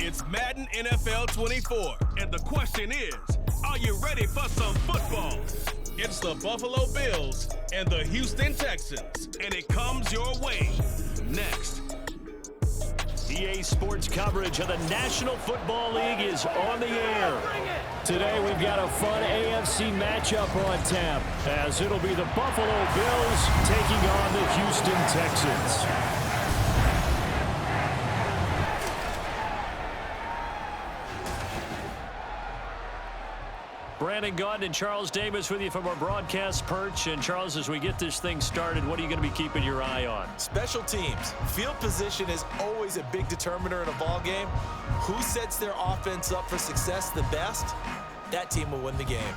It's Madden NFL 24, and the question is, are you ready for some football? It's the Buffalo Bills and the Houston Texans, and it comes your way next. EA Sports coverage of the National Football League is on the air. Today we've got a fun AFC matchup on tap, as it'll be the Buffalo Bills taking on the Houston Texans. Brandon Gaudin and Charles Davis with you from our broadcast perch. And Charles, as we get this thing started, what are you going to be keeping your eye on? Special teams. Field position is always a big determiner in a ball game. Who sets their offense up for success the best, that team will win the game.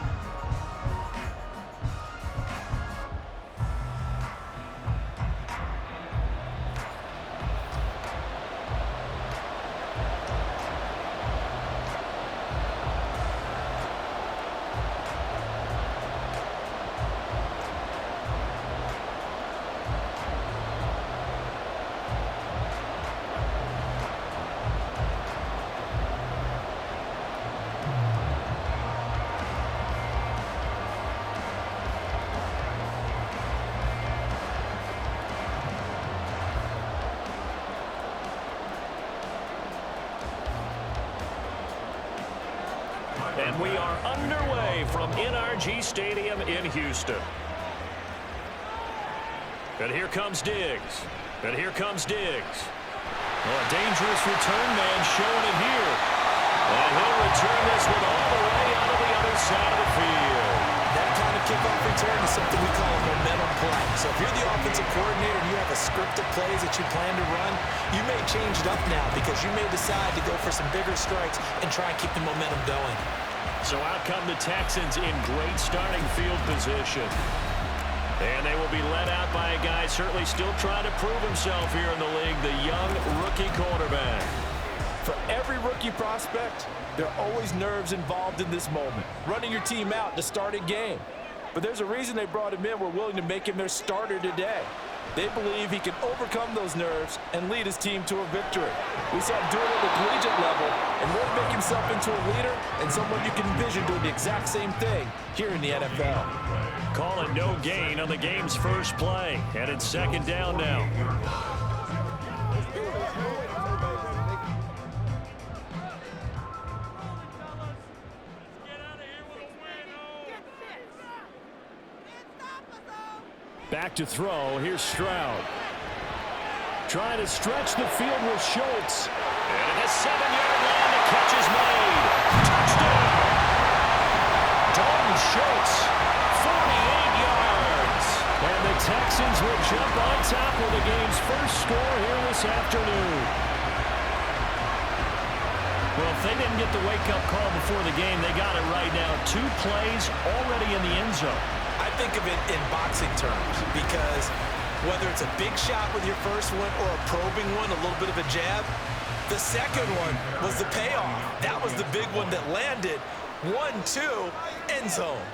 And we are underway from NRG Stadium in Houston. And here comes Diggs. And here comes Diggs. Oh, a dangerous return man showing it here. And he'll return this one all the way out of the other side of the field. That kind of kickoff return is something we call a momentum play. So if you're the offensive coordinator and you have a script of plays that you plan to run, you may change it up now because you may decide to go for some bigger strikes and try and keep the momentum going. So out come the Texans in great starting field position. And they will be led out by a guy certainly still trying to prove himself here in the league, the young rookie quarterback. For every rookie prospect, there are always nerves involved in this moment. Running your team out to start a game. But there's a reason they brought him in. We're willing to make him their starter today. They believe he can overcome those nerves and lead his team to a victory. We saw him do it at the collegiate level and really make himself into a leader and someone you can envision doing the exact same thing here in the NFL. Calling no gain on the game's first play, and it's second down now. Back to throw. Here's Stroud. Trying to stretch the field with Schultz. And at the 7-yard line, the catch is made. Touchdown! Dalton Schultz, 48 yards. And the Texans will jump on top with the game's first score here this afternoon. Well, if they didn't get the wake-up call before the game, they got it right now. 2 plays already in the end zone. I think of it in boxing terms because whether it's a big shot with your first one or a probing one, a little bit of a jab, the second one was the payoff. That was the big one that landed. 1-2, end zone.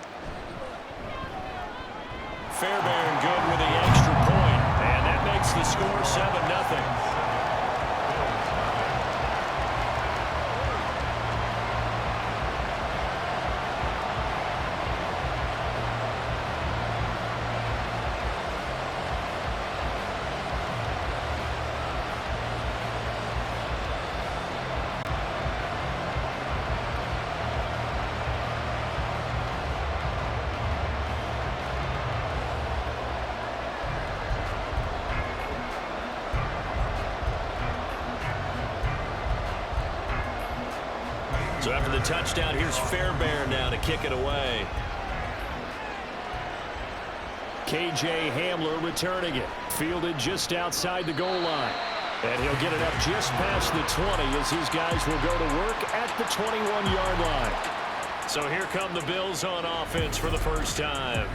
Fairbairn good with the extra point, and that makes the score 7-0. So after the touchdown, here's Fairbairn now to kick it away. KJ Hamler returning it. Fielded just outside the goal line. And he'll get it up just past the 20 as these guys will go to work at the 21-yard line. So here come the Bills on offense for the first time.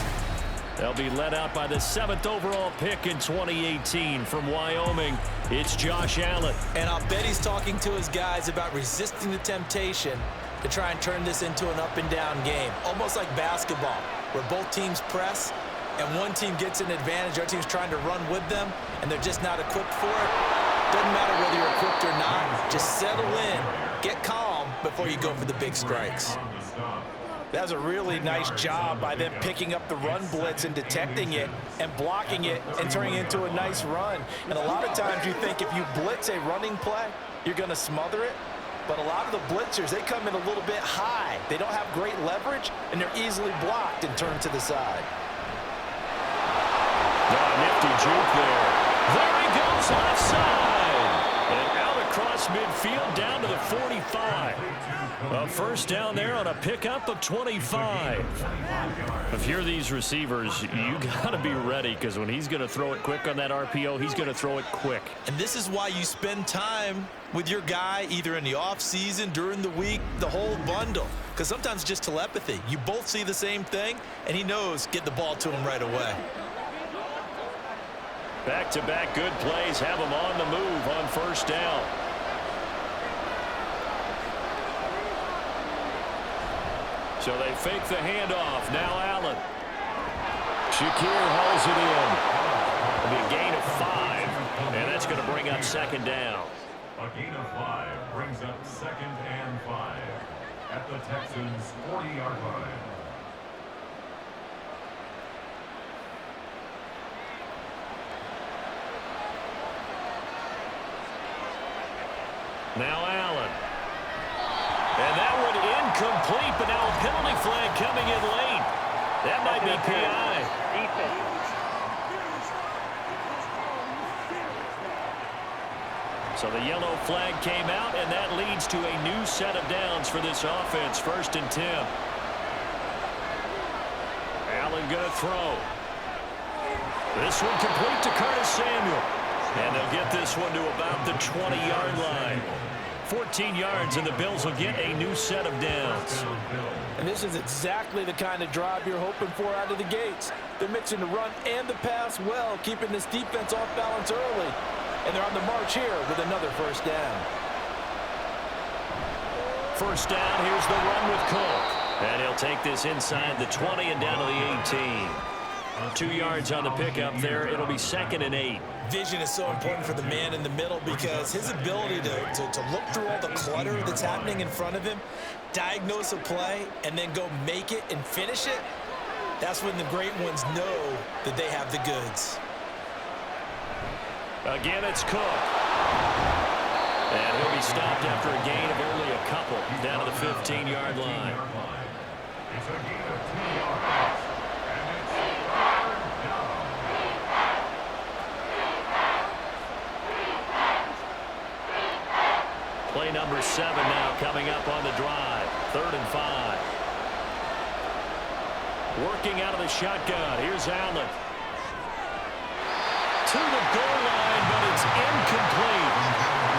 They'll be led out by the 7th overall pick in 2018 from Wyoming. It's Josh Allen. And I'll bet he's talking to his guys about resisting the temptation to try and turn this into an up-and-down game. Almost like basketball, where both teams press, and one team gets an advantage, our team's trying to run with them, and they're just not equipped for it. Doesn't matter whether you're equipped or not. Just settle in, get calm before you go for the big strikes. That was a really nice job by them picking up the run blitz and detecting it and blocking it and turning it into a nice run. And a lot of times you think if you blitz a running play, you're going to smother it. But a lot of the blitzers, they come in a little bit high. They don't have great leverage, and they're easily blocked and turned to the side. Nifty juke there. There he goes offside. And out across midfield down to the 45. A first down there on a pickup of 25. If you're these receivers, you got to be ready because when he's going to throw it quick on that RPO, he's going to throw it quick. And this is why you spend time with your guy either in the offseason, during the week, the whole bundle. Because sometimes just telepathy. You both see the same thing, and he knows get the ball to him right away. Back-to-back good plays have him on the move on first down. So they fake the handoff. Now Allen. Shakir hauls it in. It'll be a gain of 5, and that's going to bring up second down. A gain of 5 brings up 2nd and 5 at the Texans' 40-yard line. Now Allen. And that one incomplete, but now a penalty flag coming in late. That might be PI. So the yellow flag came out, and that leads to a new set of downs for this offense. 1st and 10. Allen going to throw. This one complete to Curtis Samuel. And they'll get this one to about the 20-yard line. 14 yards, and the Bills will get a new set of downs. And this is exactly the kind of drive you're hoping for out of the gates. They're mixing the run and the pass well, keeping this defense off balance early. And they're on the march here with another first down. First down, here's the run with Cook. And he'll take this inside the 20 and down to the 18. 2 yards on the pickup there. It'll be 2nd and 8. Vision is so important for the man in the middle because his ability to look through all the clutter that's happening in front of him, diagnose a play, and then go make it and finish it, that's when the great ones know that they have the goods. Again, it's Cook. And he'll be stopped after a gain of only a couple down to the 15-yard line. It's a gain of 2 yards. Play number 7 now coming up on the drive. 3rd and 5. Working out of the shotgun. Here's Allen. To the goal line, but it's incomplete.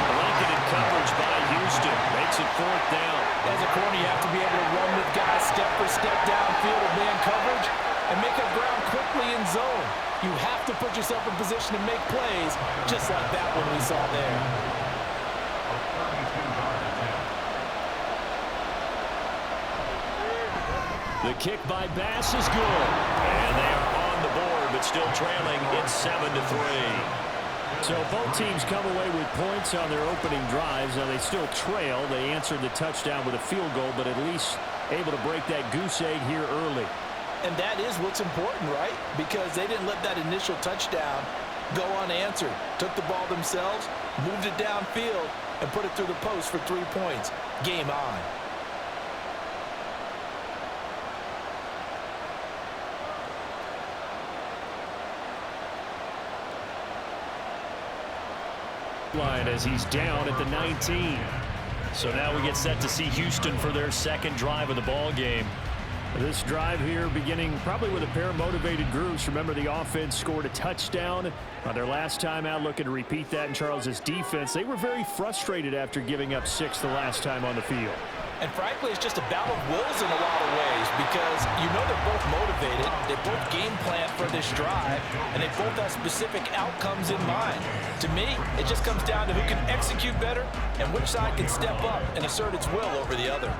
Blanketed coverage by Houston. Makes it 4th down. As a corner, you have to be able to run with guys step for step downfield with man coverage and make up ground quickly in zone. You have to put yourself in position to make plays, just like that one we saw there. The kick by Bass is good. And they are on the board, but still trailing. It's 7-3. So both teams come away with points on their opening drives. Now they still trail. They answered the touchdown with a field goal, but at least able to break that goose egg here early. And that is what's important, right? Because they didn't let that initial touchdown go unanswered. Took the ball themselves, moved it downfield, and put it through the post for 3 points. Game on. Line as he's down at the 19. So now we get set to see Houston for their 2nd drive of the ball game. This drive here beginning probably with a pair of motivated groups. Remember, the offense scored a touchdown on their last time out, looking to repeat that in Charles's defense. They were very frustrated after giving up 6 the last time on the field. And frankly, it's just a battle of wills in a lot of ways because you know they're both motivated, they both game plan for this drive, and they both have specific outcomes in mind. To me, it just comes down to who can execute better and which side can step up and assert its will over the other.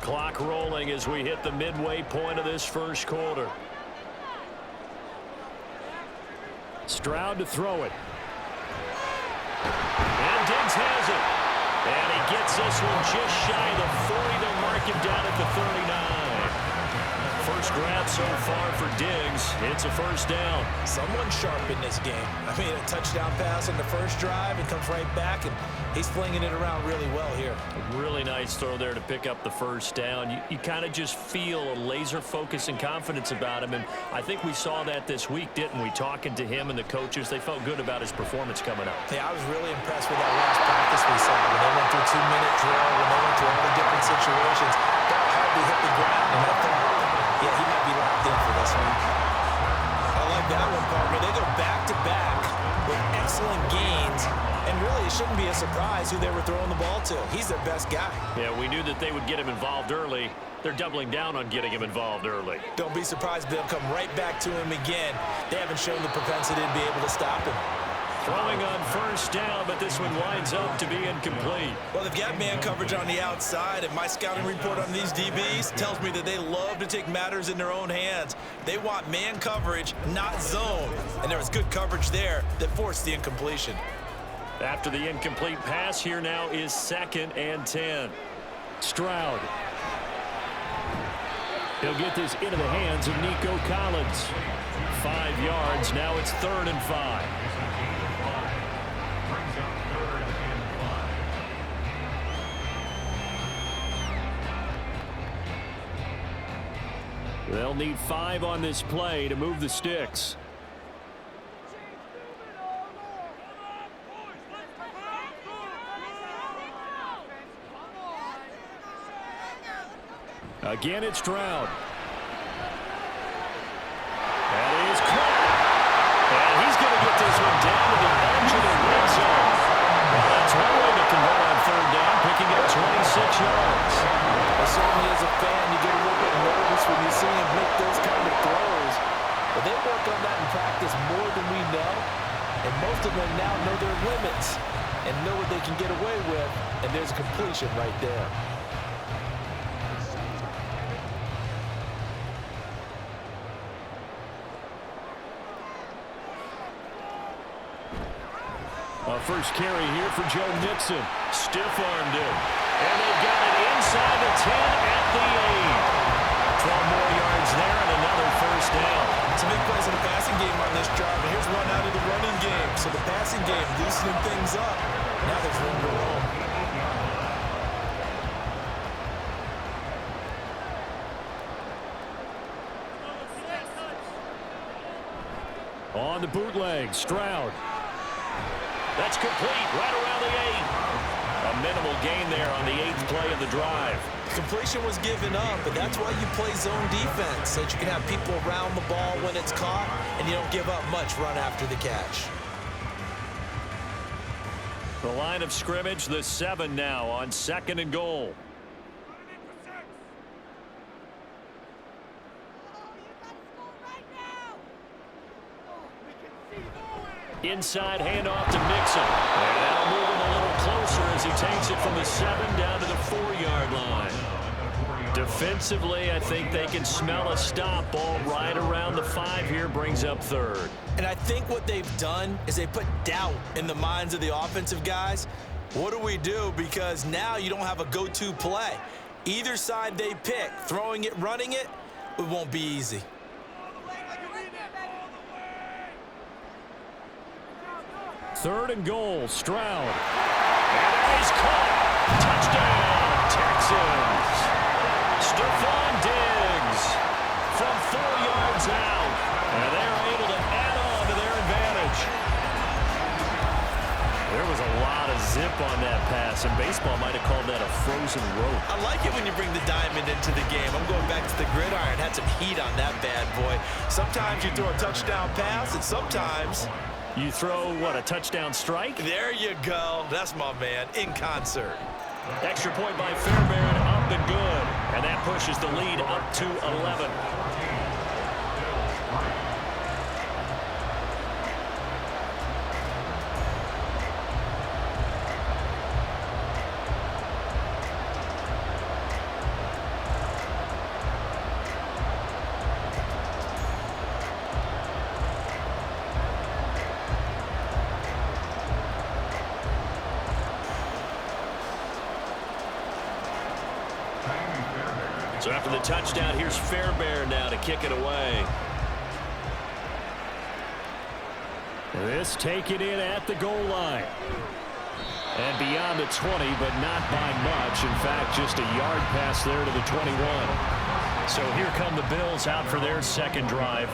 Clock rolling as we hit the midway point of this first quarter. Stroud to throw it. And Diggs has it. And he gets this one just shy of the 40. They'll mark him down at the 39. First grab so far for Diggs. It's a first down. Someone sharp in this game. I mean, a touchdown pass on the first drive. It comes right back, and he's flinging it around really well here. A really nice throw there to pick up the first down. You kind of just feel a laser focus and confidence about him, and I think we saw that this week, didn't we? Talking to him and the coaches, they felt good about his performance coming up. Yeah, I was really impressed with that last practice we saw when they went through 2-minute drill, when they went through all the different situations. That hardly hit the ground, and I thought, yeah, he might be locked in for this week. I like that one, partner. They go back-to-back with excellent gains, and really it shouldn't be a surprise who they were throwing the ball to. He's their best guy. Yeah, we knew that they would get him involved early. They're doubling down on getting him involved early. Don't be surprised if they'll come right back to him again. They haven't shown the propensity to be able to stop him. Throwing on first down, but this one winds up to be incomplete. Well, they've got man coverage on the outside, and my scouting report on these DBs tells me that they love to take matters in their own hands. They want man coverage, not zone. And there was good coverage there that forced the incompletion. After the incomplete pass, here now is 2nd and 10. Stroud. He'll get this into the hands of Nico Collins. 5 yards. Now it's 3rd and 5. They'll need 5 on this play to move the sticks. Again, it's Stroud. That is caught. And he's going to get this one down to the edge of the red zone. Well, that's one way to convert on 3rd down, picking up 26 yards. Well, certainly as a fan, you get a little bit nervous when you see him make those kind of throws. But they work on that in practice more than we know. And most of them now know their limits and know what they can get away with. And there's a completion right there. First carry here for Joe Mixon. Stiff-armed it. And they've got it inside the 10 at the 8. 12 more yards there and another first down. Some big plays in the passing game on this drive. And here's one out of the running game. So the passing game loosening things up. Now there's room to roam. On the bootleg, Stroud. That's complete right around the 8. A minimal gain there on the 8th play of the drive. Completion was given up, but that's why you play zone defense, so that you can have people around the ball when it's caught, and you don't give up much run after the catch. The line of scrimmage, the 7 now on 2nd and goal. Inside handoff to Mixon. And now moving a little closer as he takes it from the 7 down to the 4-yard line. Defensively, I think they can smell a stop. Ball right around the 5 here, brings up 3rd. And I think what they've done is they put doubt in the minds of the offensive guys. What do we do? Because now you don't have a go-to play. Either side they pick, throwing it, running it, it won't be easy. Third and goal, Stroud. And he's caught. Touchdown, Texans. Stefon Diggs from 4 yards out. And they're able to add on to their advantage. There was a lot of zip on that pass, and baseball might have called that a frozen rope. I like it when you bring the diamond into the game. I'm going back to the gridiron. Had some heat on that bad boy. Sometimes you throw a touchdown pass, and sometimes you throw, what, a touchdown strike? There you go. That's my man, in concert. Extra point by Fairbairn, up and good. And that pushes the lead up to 11. So after the touchdown, here's Fairbairn now to kick it away. This taken in at the goal line. And beyond the 20, but not by much. In fact, just a yard pass there to the 21. So here come the Bills out for their second drive.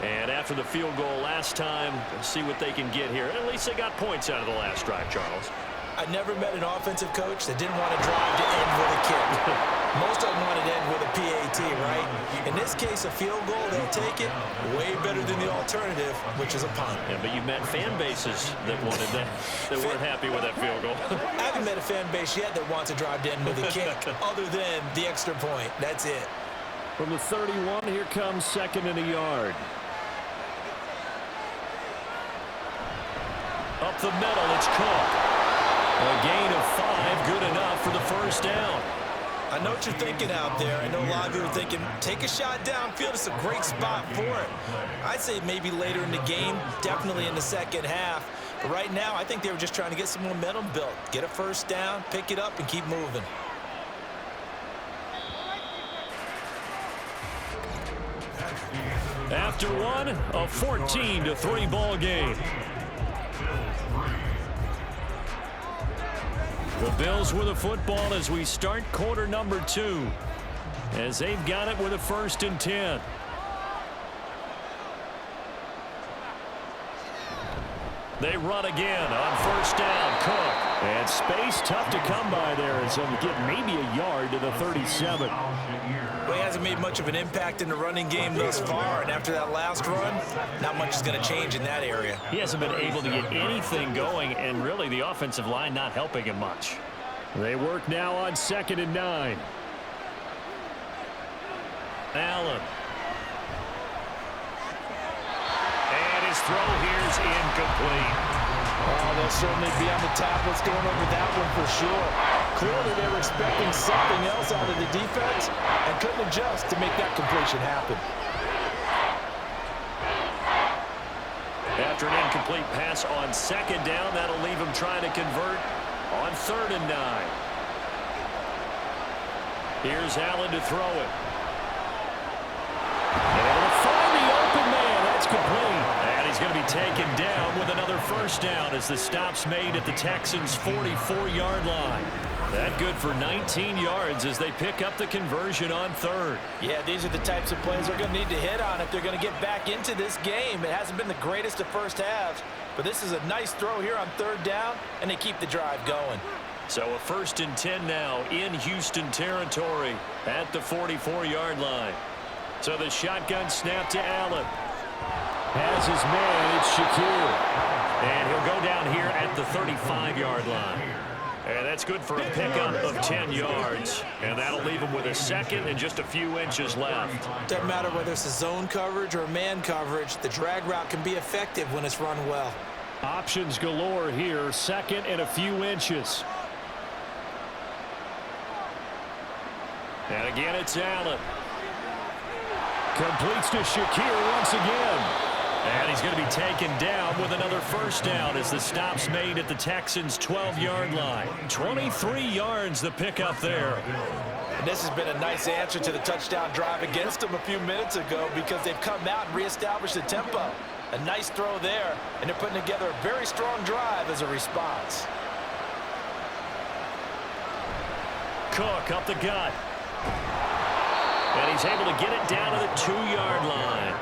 And after the field goal last time, we'll see what they can get here. At least they got points out of the last drive, Charles. I never met an offensive coach that didn't want to drive to end with a kick. Most of them wanted to end with a PAT, right? In this case, a field goal, they'll take it way better than the alternative, which is a punt. Yeah, but you met fan bases that wanted that, that weren't happy with that field goal. I haven't met a fan base yet that wants to drive to end with a kick, other than the extra point. That's it. From the 31, here comes second and a yard. Up the middle, it's Cook. A gain of 5, good enough for the first down. I know what you're thinking out there. I know a lot of you are thinking, take a shot downfield. It's a great spot for it. I'd say maybe later in the game, definitely in the second half. But right now, I think they were just trying to get some momentum built. Get a first down, pick it up, and keep moving. After one, a 14-3 ball game. The Bills with the football as we start quarter number 2. As they've got it with a 1st and 10. They run again on first down. Cook. And space tough to come by there as he'll get maybe a yard to the 37. Well, he hasn't made much of an impact in the running game thus far, and after that last run, not much is going to change in that area. He hasn't been able to get anything going, and really the offensive line not helping him much. They work now on 2nd and 9. Allen. And his throw here's incomplete. Oh, they'll certainly be on the tablets going over that one for sure. Clearly they were expecting something else out of the defense and couldn't adjust to make that completion happen. After an incomplete pass on 2nd down, that'll leave him trying to convert on 3rd and 9. Here's Allen to throw it. And able to find the open man. That's complete. And he's going to be taken down with another first down as the stop's made at the Texans' 44-yard line. That good for 19 yards as they pick up the conversion on 3rd. Yeah, these are the types of plays they're going to need to hit on if they're going to get back into this game. It hasn't been the greatest of first halves, but this is a nice throw here on 3rd down, and they keep the drive going. So a 1st and 10 now in Houston territory at the 44-yard line. So the shotgun snap to Allen. Has his man, it's Shakir. And he'll go down here at the 35-yard line. And that's good for a pickup of 10 yards. And that'll leave him with a 2nd and just a few inches left. Doesn't matter whether it's a zone coverage or man coverage, the drag route can be effective when it's run well. Options galore here, 2nd and a few inches. And again, it's Allen. Completes to Shakir once again. And he's going to be taken down with another first down as the stop's made at the Texans' 12-yard line. 23 yards the pickup there. And this has been a nice answer to the touchdown drive against them a few minutes ago because they've come out and reestablished the tempo. A nice throw there, and they're putting together a very strong drive as a response. Cook up the gut. And he's able to get it down to the 2-yard line.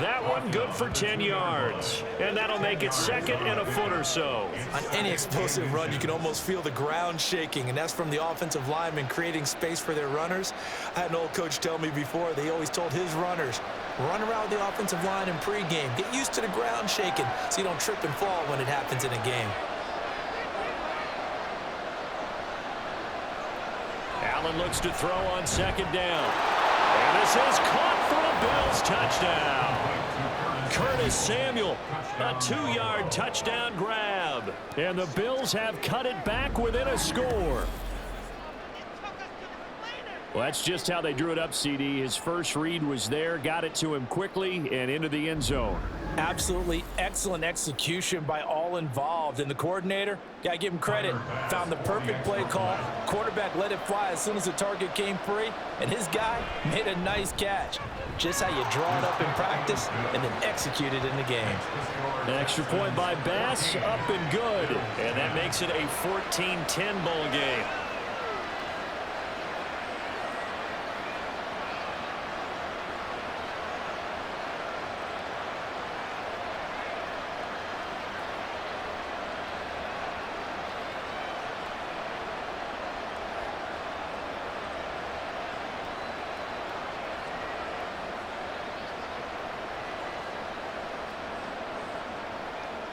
That one good for 10 yards. And that'll make it 2nd and a foot or so. On any explosive run, you can almost feel the ground shaking, and that's from the offensive linemen creating space for their runners. I had an old coach tell me before, they always told his runners, run around the offensive line in pregame. Get used to the ground shaking so you don't trip and fall when it happens in a game. Allen looks to throw on 2nd down. And this is caught for a Bills touchdown. Curtis Samuel, a 2-yard touchdown grab. And the Bills have cut it back within a score. Well, that's just how they drew it up, CD. His first read was there, got it to him quickly and into the end zone. Absolutely excellent execution by all involved. And the coordinator, got to give him credit, found the perfect play call. Quarterback let it fly as soon as the target came free, and his guy made a nice catch. Just how you draw it up in practice and then execute it in the game. An extra point by Bass, up and good. And that makes it a 14-10 ball game.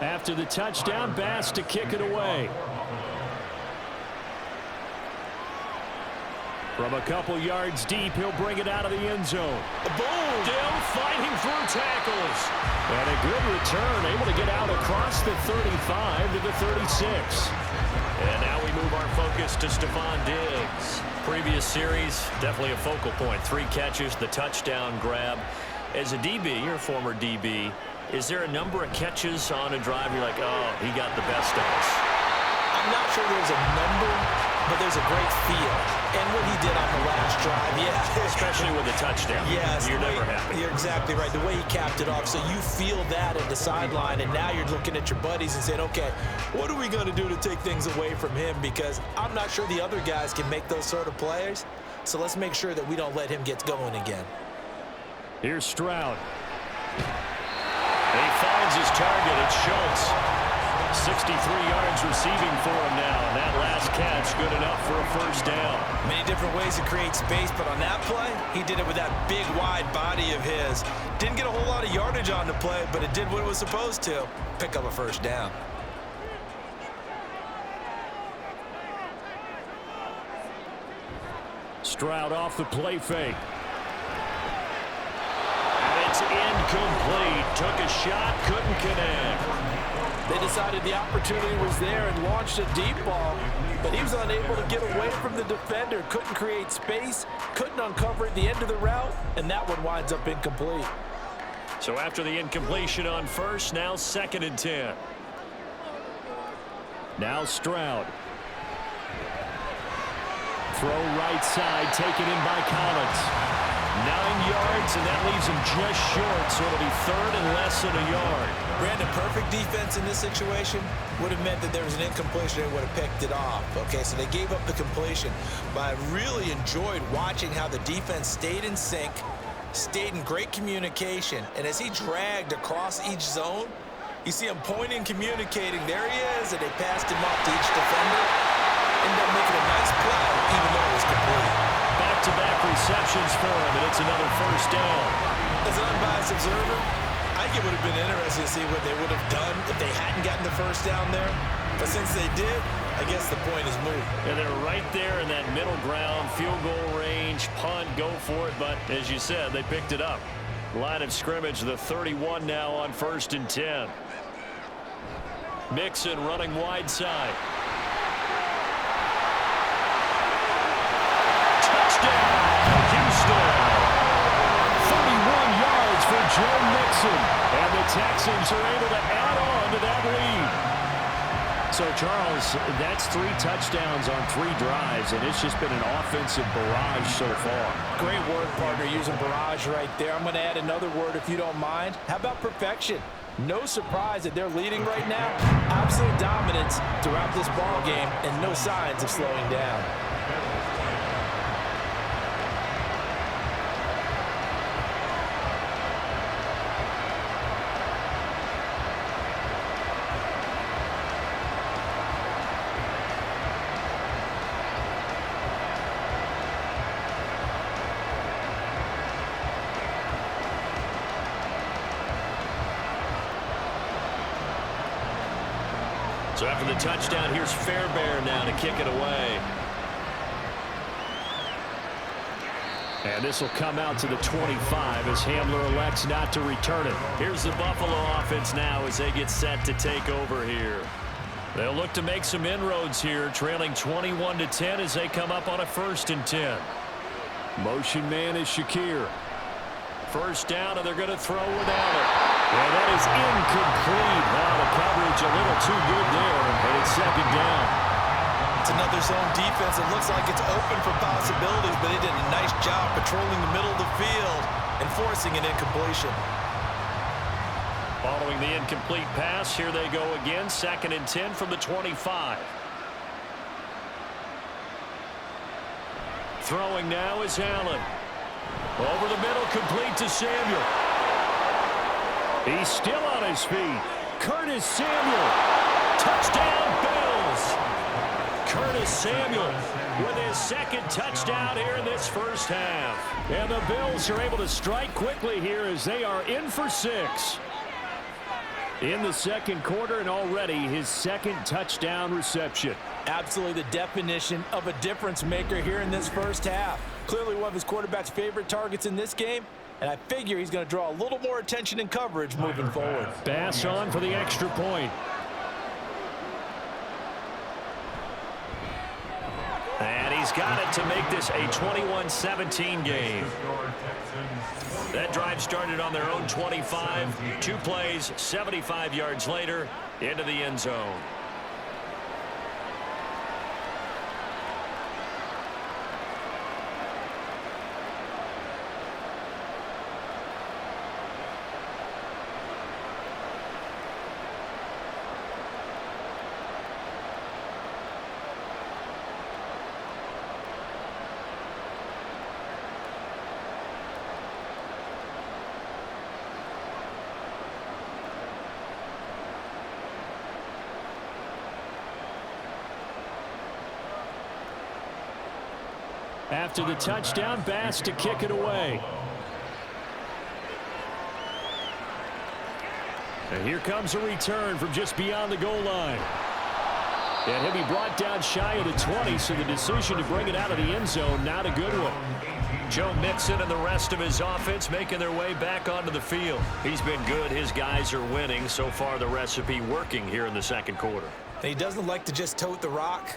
After the touchdown, Bass to kick it away. From a couple yards deep, he'll bring it out of the end zone. Boom! Still fighting through tackles. And a good return, able to get out across the 35 to the 36. And now we move our focus to Stefon Diggs. Previous series, definitely a focal point. 3 catches, the touchdown grab. As a DB, you're a former DB, is there a number of catches on a drive you're like, oh, he got the best of us? I'm not sure there's a number, but there's a great feel. And what he did on the last drive, yeah. Especially with a touchdown. Yes. You're never happy. You're exactly right. The way he capped it off. So you feel that at the sideline, and now you're looking at your buddies and saying, okay, what are we going to do to take things away from him? Because I'm not sure the other guys can make those sort of plays. So let's make sure that we don't let him get going again. Here's Stroud. He finds his target. It's Schultz. 63 yards receiving for him now. And that last catch good enough for a first down. Many different ways to create space, but on that play, he did it with that big, wide body of his. Didn't get a whole lot of yardage on the play, but it did what it was supposed to. Pick up a first down. Stroud off the play fake. It's incomplete. Took a shot, couldn't connect. They decided the opportunity was there and launched a deep ball, but he was unable to get away from the defender. Couldn't create space, couldn't uncover at the end of the route, and that one winds up incomplete. So after the incompletion on first, now 2nd and 10. Now Stroud. Throw right side, taken in by Collins. 9 yards, and that leaves him just short, so it'll be 3rd and less than a yard. Brandon, perfect defense in this situation would have meant that there was an incompletion and would have picked it off. Okay, so they gave up the completion, but I really enjoyed watching how the defense stayed in sync, stayed in great communication, and as he dragged across each zone, you see him pointing, communicating. There he is, and they passed him off to each defender. Ended up making a nice play, even though it was complete. Back-to-back receptions for him, and it's another first down. As an unbiased observer, I think it would have been interesting to see what they would have done if they hadn't gotten the first down there. But since they did, I guess the point is moot. And they're right there in that middle ground, field goal range, punt, go for it. But as you said, they picked it up. Line of scrimmage, the 31 now on 1st and 10. Mixon running wide side. Houston. 31 yards for Joe Mixon. And the Texans are able to add on to that lead. So, Charles, that's 3 touchdowns on 3 drives, and it's just been an offensive barrage so far. Great word, partner, using barrage right there. I'm going to add another word if you don't mind. How about perfection? No surprise that they're leading right now. Absolute dominance throughout this ball game, and no signs of slowing down. So after the touchdown, here's Fairbairn now to kick it away. And this will come out to the 25 as Hamler elects not to return it. Here's the Buffalo offense now as they get set to take over here. They'll look to make some inroads here, trailing 21-10 as they come up on a 1st and 10. Motion man is Shakir. first down, and they're going to throw without it. And that is incomplete. Now the coverage a little too good there, and it's second down. It's another zone defense. It looks like it's open for possibilities, but they did a nice job patrolling the middle of the field and forcing an incompletion. Following the incomplete pass, here they go again. 2nd and 10 from the 25. Throwing now is Allen. Over the middle, complete to Samuel. He's still on his feet. Curtis Samuel. Touchdown, Bills. Curtis Samuel with his 2nd touchdown here in this first half. And the Bills are able to strike quickly here as they are in for 6. In the 2nd quarter, and already his 2nd touchdown reception. Absolutely the definition of a difference maker here in this first half. Clearly one of his quarterback's favorite targets in this game, and I figure he's going to draw a little more attention and coverage moving forward. Bass on for the extra point. And he's got it to make this a 21-17 game. That drive started on their own 25. 2 plays, 75 yards later, into the end zone. After the touchdown, Bass to kick it away. And here comes a return from just beyond the goal line. And he'll be brought down shy of the 20, so the decision to bring it out of the end zone, not a good one. Joe Mixon and the rest of his offense making their way back onto the field. He's been good. His guys are winning. So far, the recipe working here in the 2nd quarter. And he doesn't like to just tote the rock.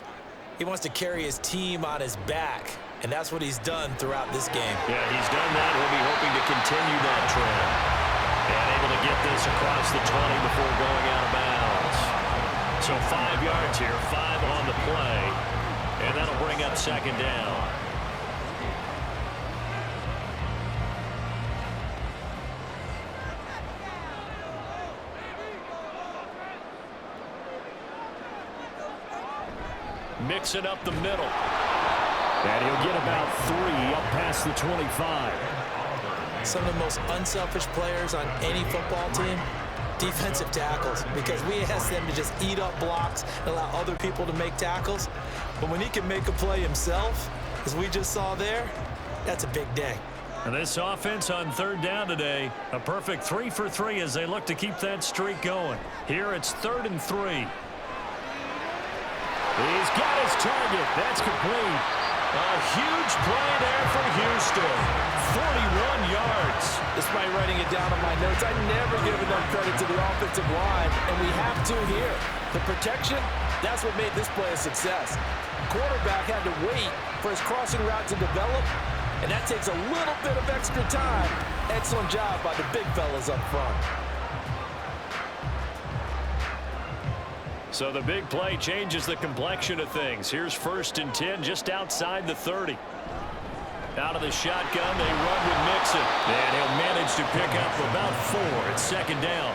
He wants to carry his team on his back. And that's what he's done throughout this game. Yeah, he's done that. He'll be hoping to continue that trend. And able to get this across the 20 before going out of bounds. So 5 yards here, 5 on the play. And that'll bring up 2nd down. Mixing up the middle. And he'll get about 3 up past the 25. Some of the most unselfish players on any football team, defensive tackles, because we ask them to just eat up blocks and allow other people to make tackles. But when he can make a play himself, as we just saw there, that's a big day. And this offense on 3rd down today, a perfect 3 for 3 as they look to keep that streak going. Here it's 3rd and 3. He's got his target. That's complete. A huge play there for Houston. 41 yards. Despite writing it down on my notes, I never give enough credit to the offensive line, and we have to here. The protection, that's what made this play a success. Quarterback had to wait for his crossing route to develop, and that takes a little bit of extra time. Excellent job by the big fellas up front. So the big play changes the complexion of things. Here's 1st and 10 just outside the 30. Out of the shotgun, they run with Mixon. And he'll manage to pick up about 4 at 2nd down.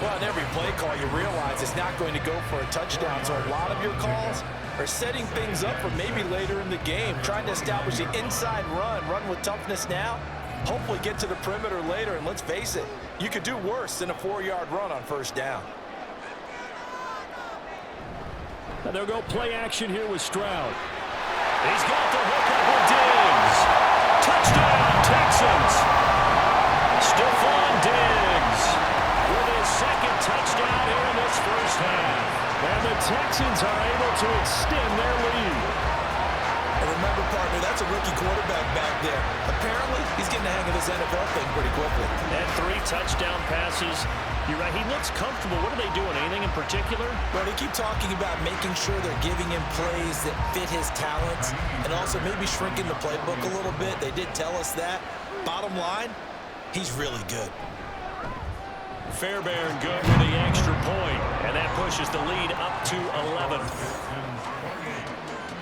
Well, in every play call, you realize it's not going to go for a touchdown. So a lot of your calls are setting things up for maybe later in the game, trying to establish the inside run with toughness now, hopefully get to the perimeter later. And let's face it, you could do worse than a 4-yard run on 1st down. And they'll go play action here with Stroud. He's got the hook up with Diggs. Touchdown, Texans. Stefon Diggs with his 2nd touchdown here in this first half. And the Texans are able to extend their lead. And remember, partner, that's a rookie quarterback back there. Apparently, he's getting the hang of this NFL thing pretty quickly. And 3 touchdown passes. You're right, he looks comfortable. What are they doing? Anything in particular? Well, they keep talking about making sure they're giving him plays that fit his talents and also maybe shrinking the playbook a little bit. They did tell us that. bottom line, he's really good. Fairbairn good with the extra point, and that pushes the lead up to 11.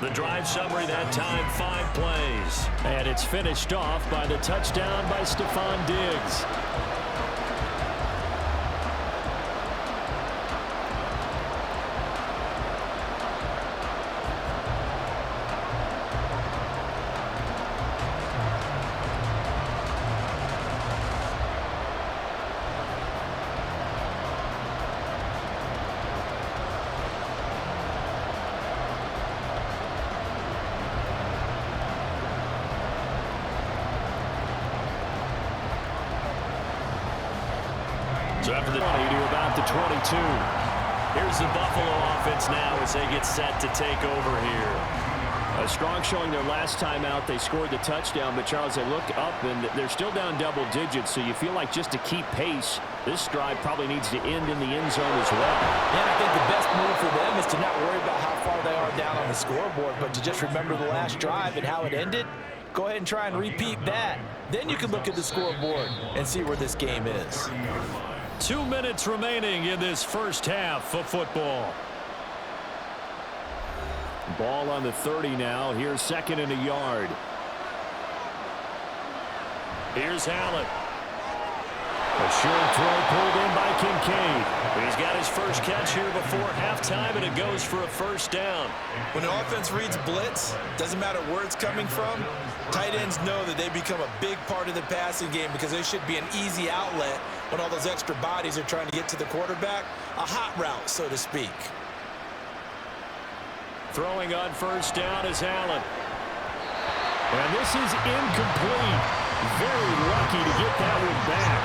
The drive summary that time, 5 plays. And it's finished off by the touchdown by Stefon Diggs. So after the 20 to about the 22. Here's the Buffalo offense now as they get set to take over here. A strong showing their last time out. They scored the touchdown, but Charles, they look up and they're still down double digits, so you feel like just to keep pace, this drive probably needs to end in the end zone as well. Yeah, I think the best move for them is to not worry about how far they are down on the scoreboard, but to just remember the last drive and how it ended. Go ahead and try and repeat that. Then you can look at the scoreboard and see where this game is. 2 minutes remaining in this first half of football. Ball on the 30 now. Here's 2nd and a yard. Here's Allen. A short throw pulled in by Kincaid. He's got his first catch here before halftime, and it goes for a first down. When the offense reads blitz, doesn't matter where it's coming from, tight ends know that they become a big part of the passing game because they should be an easy outlet when all those extra bodies are trying to get to the quarterback. A hot route, so to speak. Throwing on first down is Allen. And this is incomplete. Very lucky to get that one back.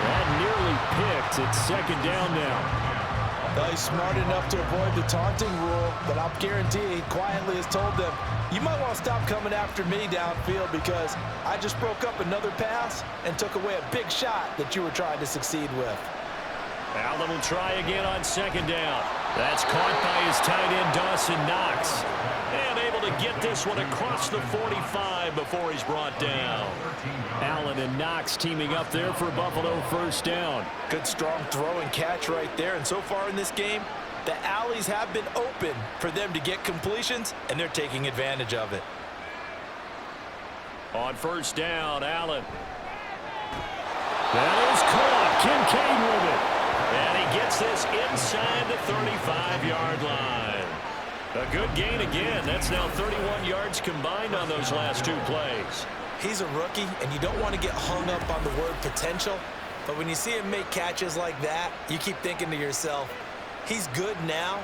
That nearly picked. It's 2nd down now. Well, he's smart enough to avoid the taunting rule, but I'm guaranteeing he quietly has told them, you might want to stop coming after me downfield because I just broke up another pass and took away a big shot that you were trying to succeed with. Allen will try again on 2nd down. That's caught by his tight end, Dawson Knox. And able to get this one across the 45 before he's brought down. Allen and Knox teaming up there for Buffalo first down. Good strong throw and catch right there. And so far in this game, the alleys have been open for them to get completions, and they're taking advantage of it. On first down, Allen. That is caught. Kincaid with it. And he gets this inside the 35-yard line. A good gain again. That's now 31 yards combined on those last 2 plays. He's a rookie, and you don't want to get hung up on the word potential. But when you see him make catches like that, you keep thinking to yourself, he's good now.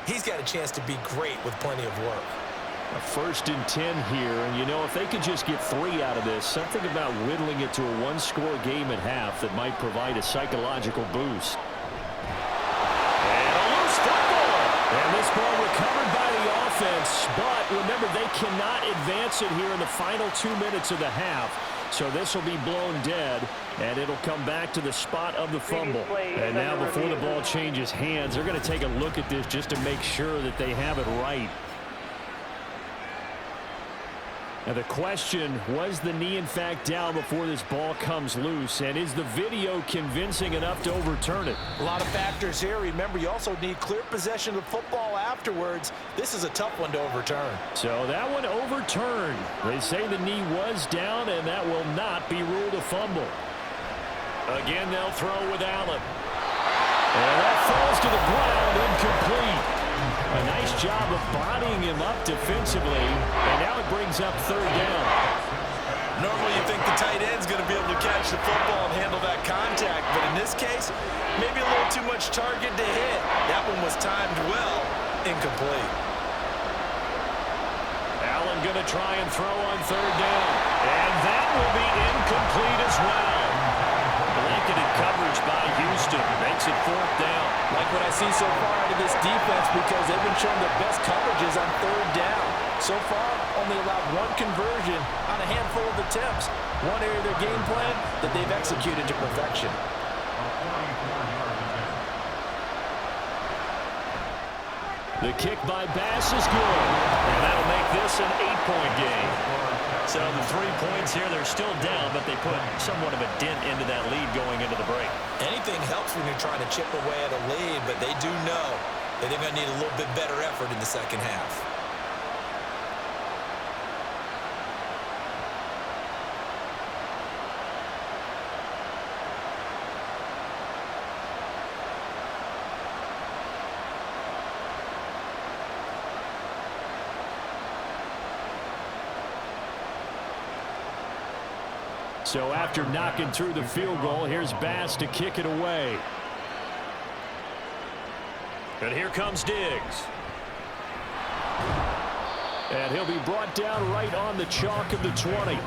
He's got a chance to be great with plenty of work. A 1st and 10 here, and you know, if they could just get 3 out of this, something about whittling it to a 1-score game at half that might provide a psychological boost. And a loose football. And this ball recovered by the offense, but remember, they cannot advance it here in the final 2 minutes of the half. So this will be blown dead, and it'll come back to the spot of the fumble. And now before the ball changes hands, they're going to take a look at this just to make sure that they have it right. Now the question, was the knee in fact down before this ball comes loose? And is the video convincing enough to overturn it? A lot of factors here. Remember, you also need clear possession of the football afterwards. This is a tough one to overturn. So that one overturned. They say the knee was down, and that will not be ruled a fumble. Again, they'll throw with Allen. And that falls to the ground, incomplete. A nice job of bodying him up defensively, and now it brings up 3rd down. Normally you think the tight end's going to be able to catch the football and handle that contact, but in this case, maybe a little too much target to hit. That one was timed well, incomplete. Allen going to try and throw on 3rd down, and that will be incomplete as well. Blanketed coverage by Houston makes it 4th down. Like what I see so far out of this defense because they've been showing their best coverages on 3rd down. So far, only allowed 1 conversion on a handful of attempts. One area of their game plan that they've executed to perfection. The kick by Bass is good. And that'll make this an 8-point game. So the 3 points here, they're still down, but they put somewhat of a dent into that lead going into the break. Anything helps when you're trying to chip away at a lead, but they do know that they're going to need a little bit better effort in the second half. So after knocking through the field goal, here's Bass to kick it away. And here comes Diggs. And he'll be brought down right on the chalk of the 20.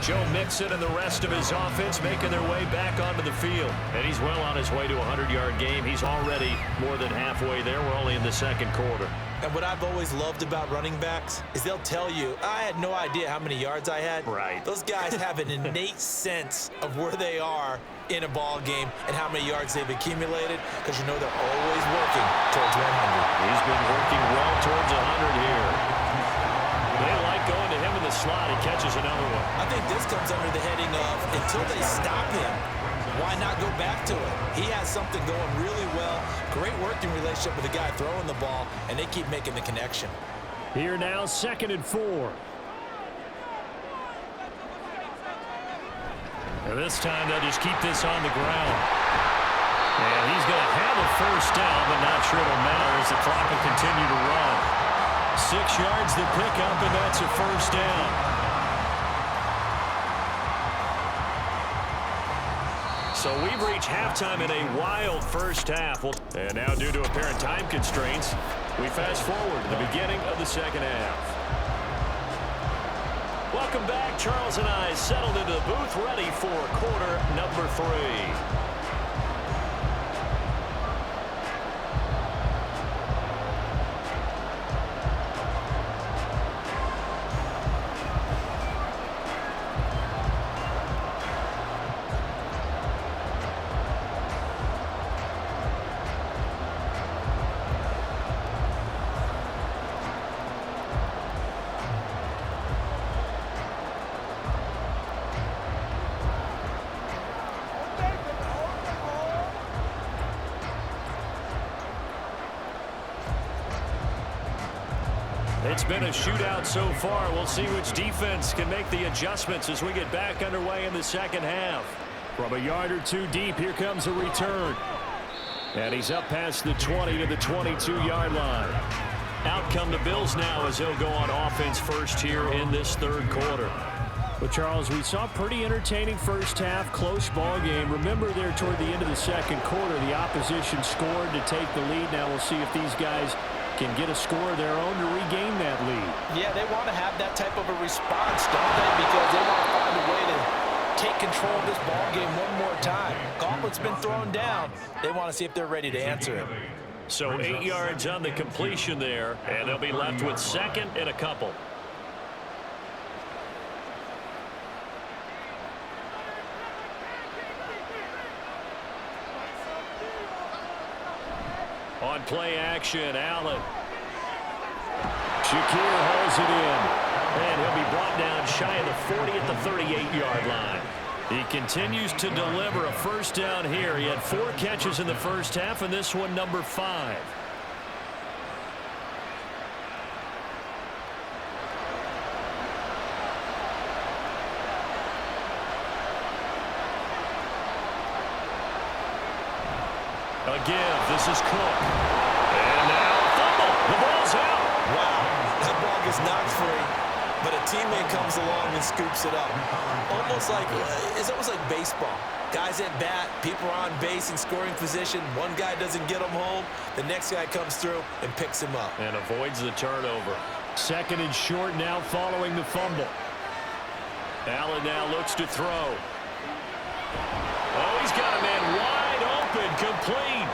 Joe Mixon and the rest of his offense making their way back onto the field. And he's well on his way to a 100-yard game. He's already more than halfway there. We're only in the second quarter. And what I've always loved about running backs is they'll tell you, I had no idea how many yards I had. Right. Those guys have an innate sense of where they are in a ball game and how many yards they've accumulated, because you know they're always working towards 100. He's been working well towards 100 here. They like going to him in the slot. He catches another one. I think this comes under the heading of, until they stop him, why not go back to it? He has something going really well. Great working relationship with the guy throwing the ball, and they keep making the connection. Here now, 2nd and 4. And this time they'll just keep this on the ground. And he's going to have a first down, but not sure it'll matter as the clock will continue to run. 6 yards the pickup, and that's a first down. So we've reached halftime in a wild first half. And now, due to apparent time constraints, we fast forward to the beginning of the second half. Welcome back. Charles and I settled into the booth, ready for quarter number 3. It's been a shootout so far. We'll see which defense can make the adjustments as we get back underway in the second half. From a yard or two deep, here comes a return. And he's up past the 20 to the 22-yard line. Out come the Bills now as they'll go on offense first here in this third quarter. Well, Charles, we saw a pretty entertaining first half, close ball game. Remember there toward the end of the second quarter, the opposition scored to take the lead. Now we'll see if these guys can get a score of their own to regain that lead. Yeah, they want to have that type of a response, don't they? Because they want to find a way to take control of this ball game one more time. Gauntlet's been thrown down. They want to see if they're ready to answer it. So 8 yards on the completion there, and they'll be left with second and a couple. On play action, Allen. Shakir holds it in. And he'll be brought down shy of the 40 at the 38-yard line. He continues to deliver a first down here. He had 4 catches in the first half, and this one number 5. Again, this is Cook. And now fumble. The ball's out. Wow, that ball gets knocked free, but a teammate comes along and scoops it up. It's almost like baseball. Guys at bat, people are on base in scoring position. One guy doesn't get him home. The next guy comes through and picks him up. And avoids the turnover. 2nd and short now following the fumble. Allen now looks to throw. Oh, he's got a man wide open, complete.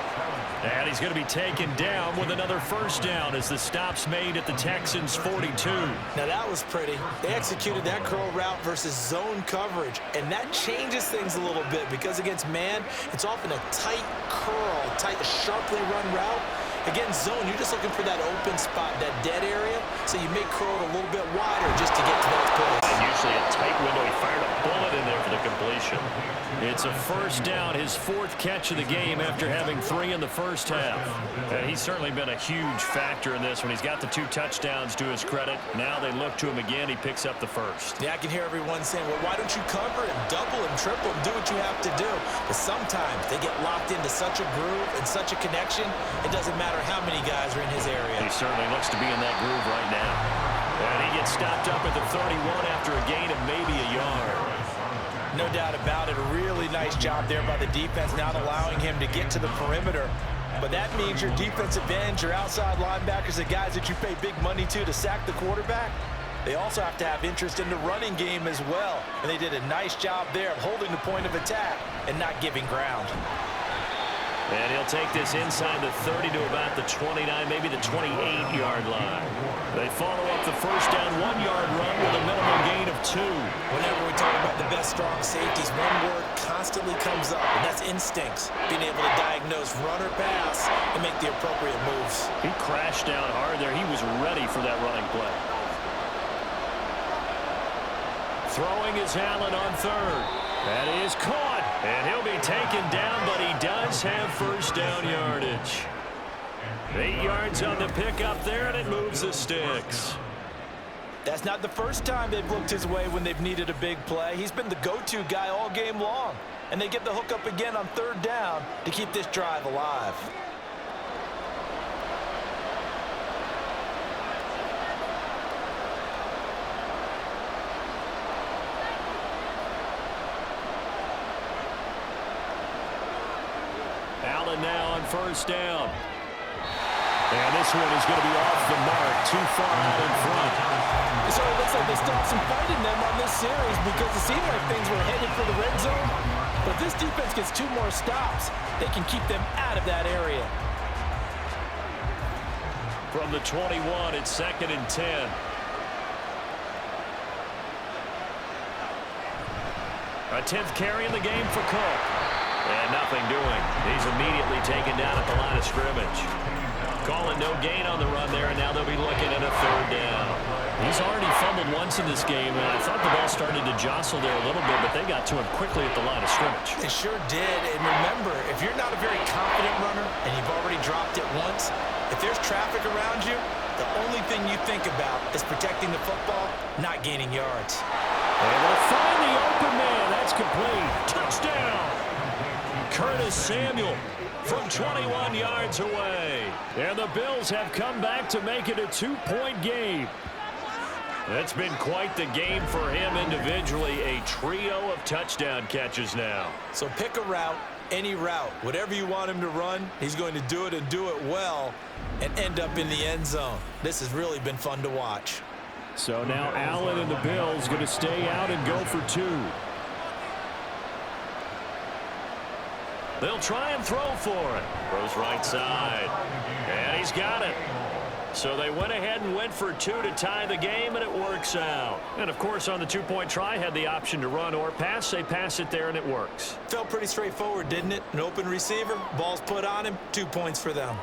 And he's going to be taken down with another first down as the stop's made at the Texans' 42. Now that was pretty. They executed that curl route versus zone coverage, and that changes things a little bit because against man, it's often a tight curl, tight, sharply run route, Against zone, you're just looking for that open spot, that dead area, so you may curl it a little bit wider just to get to those plays. And usually a tight window. He fired a bullet in there for the completion. It's a first down, his 4th catch of the game after having 3 in the first half. And he's certainly been a huge factor in this when he's got the 2 touchdowns to his credit. Now they look to him again. He picks up the first. Yeah, I can hear everyone saying, well, why don't you cover him, double him, triple him, do what you have to do. But sometimes they get locked into such a groove and such a connection, it doesn't matter how many guys are in his area. He certainly looks to be in that groove right now. And he gets stopped up at the 31 after a gain of maybe a yard. No doubt about it. A really nice job there by the defense, not allowing him to get to the perimeter. But that means your defensive ends, your outside linebackers, the guys that you pay big money to sack the quarterback, they also have to have interest in the running game as well. And they did a nice job there of holding the point of attack and not giving ground. And he'll take this inside the 30 to about the 29, maybe the 28-yard line. They follow up the first down 1-yard run with a minimum gain of 2. Whenever we talk about the best strong safeties, one word constantly comes up, and that's instincts. Being able to diagnose run or pass and make the appropriate moves. He crashed down hard there. He was ready for that running play. Throwing is Allen on 3rd. That is caught, and he'll be taken down, but he does have first down yardage. 8 yards on the pickup there, and it moves the sticks. That's not the first time they've looked his way when they've needed a big play. He's been the go-to guy all game long, and they get the hook up again on 3rd down to keep this drive alive. Allen now on first down. And this one is going to be off the mark, too far out in front. So it looks like they still have some fight in them on this series because it seemed like things were headed for the red zone. But if this defense gets 2 more stops, they can keep them out of that area. From the 21, it's 2nd and 10. A 10th carry in the game for Cook. And nothing doing. He's immediately taken down at the line of scrimmage. Calling no gain on the run there, and now they'll be looking at a 3rd down. He's already fumbled once in this game, and I thought the ball started to jostle there a little bit, but they got to him quickly at the line of scrimmage. They sure did, and remember, if you're not a very confident runner and you've already dropped it once, if there's traffic around you, the only thing you think about is protecting the football, not gaining yards. Able to find the open man. That's complete. Touchdown! Curtis Samuel from 21 yards away. And the Bills have come back to make it a 2-point game. That's been quite the game for him individually. A trio of touchdown catches now. So pick a route, any route. Whatever you want him to run, he's going to do it and do it well and end up in the end zone. This has really been fun to watch. So now Allen and the Bills going to stay out and go for 2. They'll try and throw for it. Throws right side. And he's got it. So they went ahead and went for 2 to tie the game, and it works out. And, of course, on the 2-point try, had the option to run or pass. They pass it there, and it works. Felt pretty straightforward, didn't it? An open receiver, ball's put on him, 2 points for them.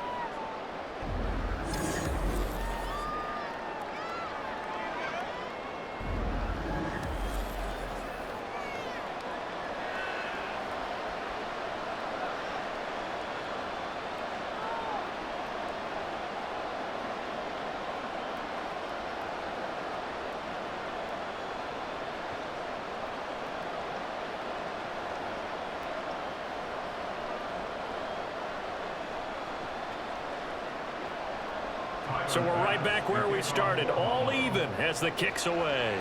So we're right back where we started, all even as the kick's away.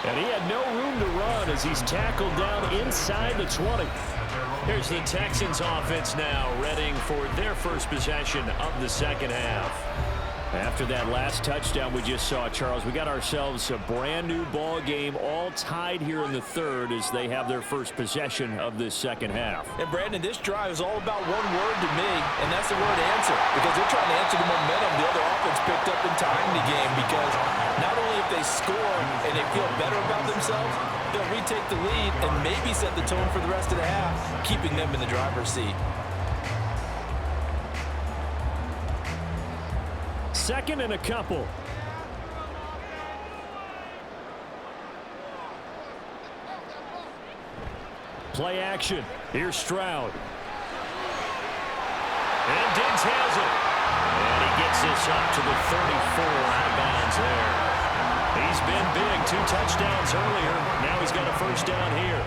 And he had no room to run as he's tackled down inside the 20. Here's the Texans offense now, readying for their first possession of the second half. After that last touchdown we just saw, Charles, we got ourselves a brand new ball game, all tied here in the 3rd as they have their first possession of this second half. And Brandon, this drive is all about one word to me, and that's the word answer, because they're trying to answer the momentum the other offense picked up in tying the game, because not only if they score and they feel better about themselves, They'll retake the lead and maybe set the tone for the rest of the half, keeping them in the driver's seat. Second and a couple. Play action. Here's Stroud. And Diggs has it. And he gets this up to the 34 out of bounds there. He's been big. 2 touchdowns earlier. Now he's got a first down here.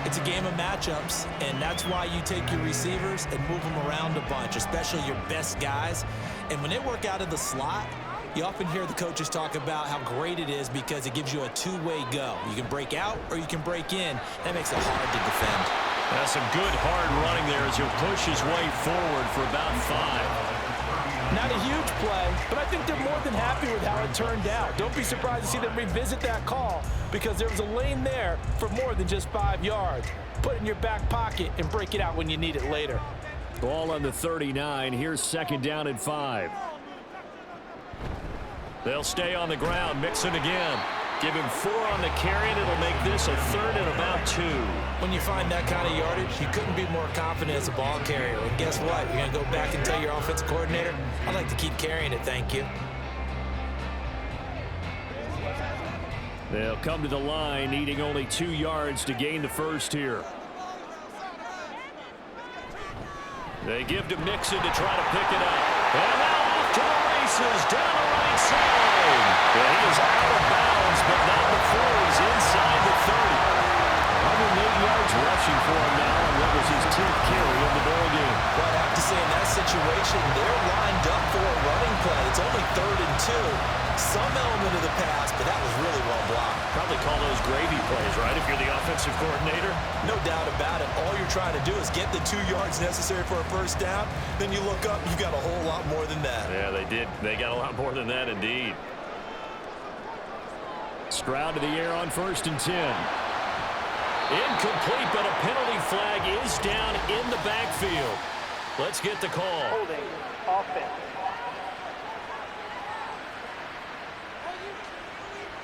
It's a game of matchups, and that's why you take your receivers and move them around a bunch, especially your best guys. And when they work out of the slot, you often hear the coaches talk about how great it is because it gives you a two-way go. You can break out or you can break in. That makes it hard to defend. That's some good hard running there as he'll push his way forward for about 5. Not a huge play, but I think they're more than happy with how it turned out. Don't be surprised to see them revisit that call because there was a lane there for more than just 5 yards. Put it in your back pocket and break it out when you need it later. Ball on the 39. Here's second down and 5. They'll stay on the ground. Mixon again. Give him 4 on the carry, and it'll make this a third and about 2. When you find that kind of yardage, you couldn't be more confident as a ball carrier. And guess what? You're going to go back and tell your offensive coordinator, I'd like to keep carrying it, thank you. They'll come to the line, needing only 2 yards to gain the first here. They give to Mixon to try to pick it up. And now off to the races, down the right side. And he is out of bounds, but not before he's inside the 30. 108 yards rushing for him now, and that was his 10th carry of the ball game. Well, I have to say, in that situation, they're lined up for a running play. It's only 3rd and 2. Some element of the pass, but that was really well blocked. Probably call those gravy plays, right, if you're the offensive coordinator? No doubt about it. All you're trying to do is get the 2 yards necessary for a first down. Then you look up, you got a whole lot more than that. Yeah, they did. They got a lot more than that, indeed. Stroud to the air on 1st and 10. Incomplete, but a penalty flag is down in the backfield. Let's get the call. Holding offense.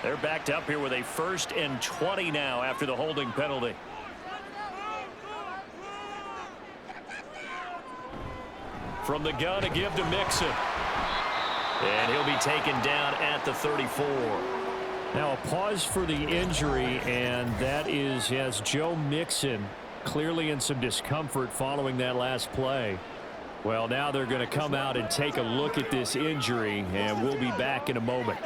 They're backed up here with a 1st and 20 now after the holding penalty. From the gun, a give to Mixon. And he'll be taken down at the 34. Now a pause for the injury, and that is as Joe Mixon clearly in some discomfort following that last play. Well, now they're going to come out and take a look at this injury, and we'll be back in a moment.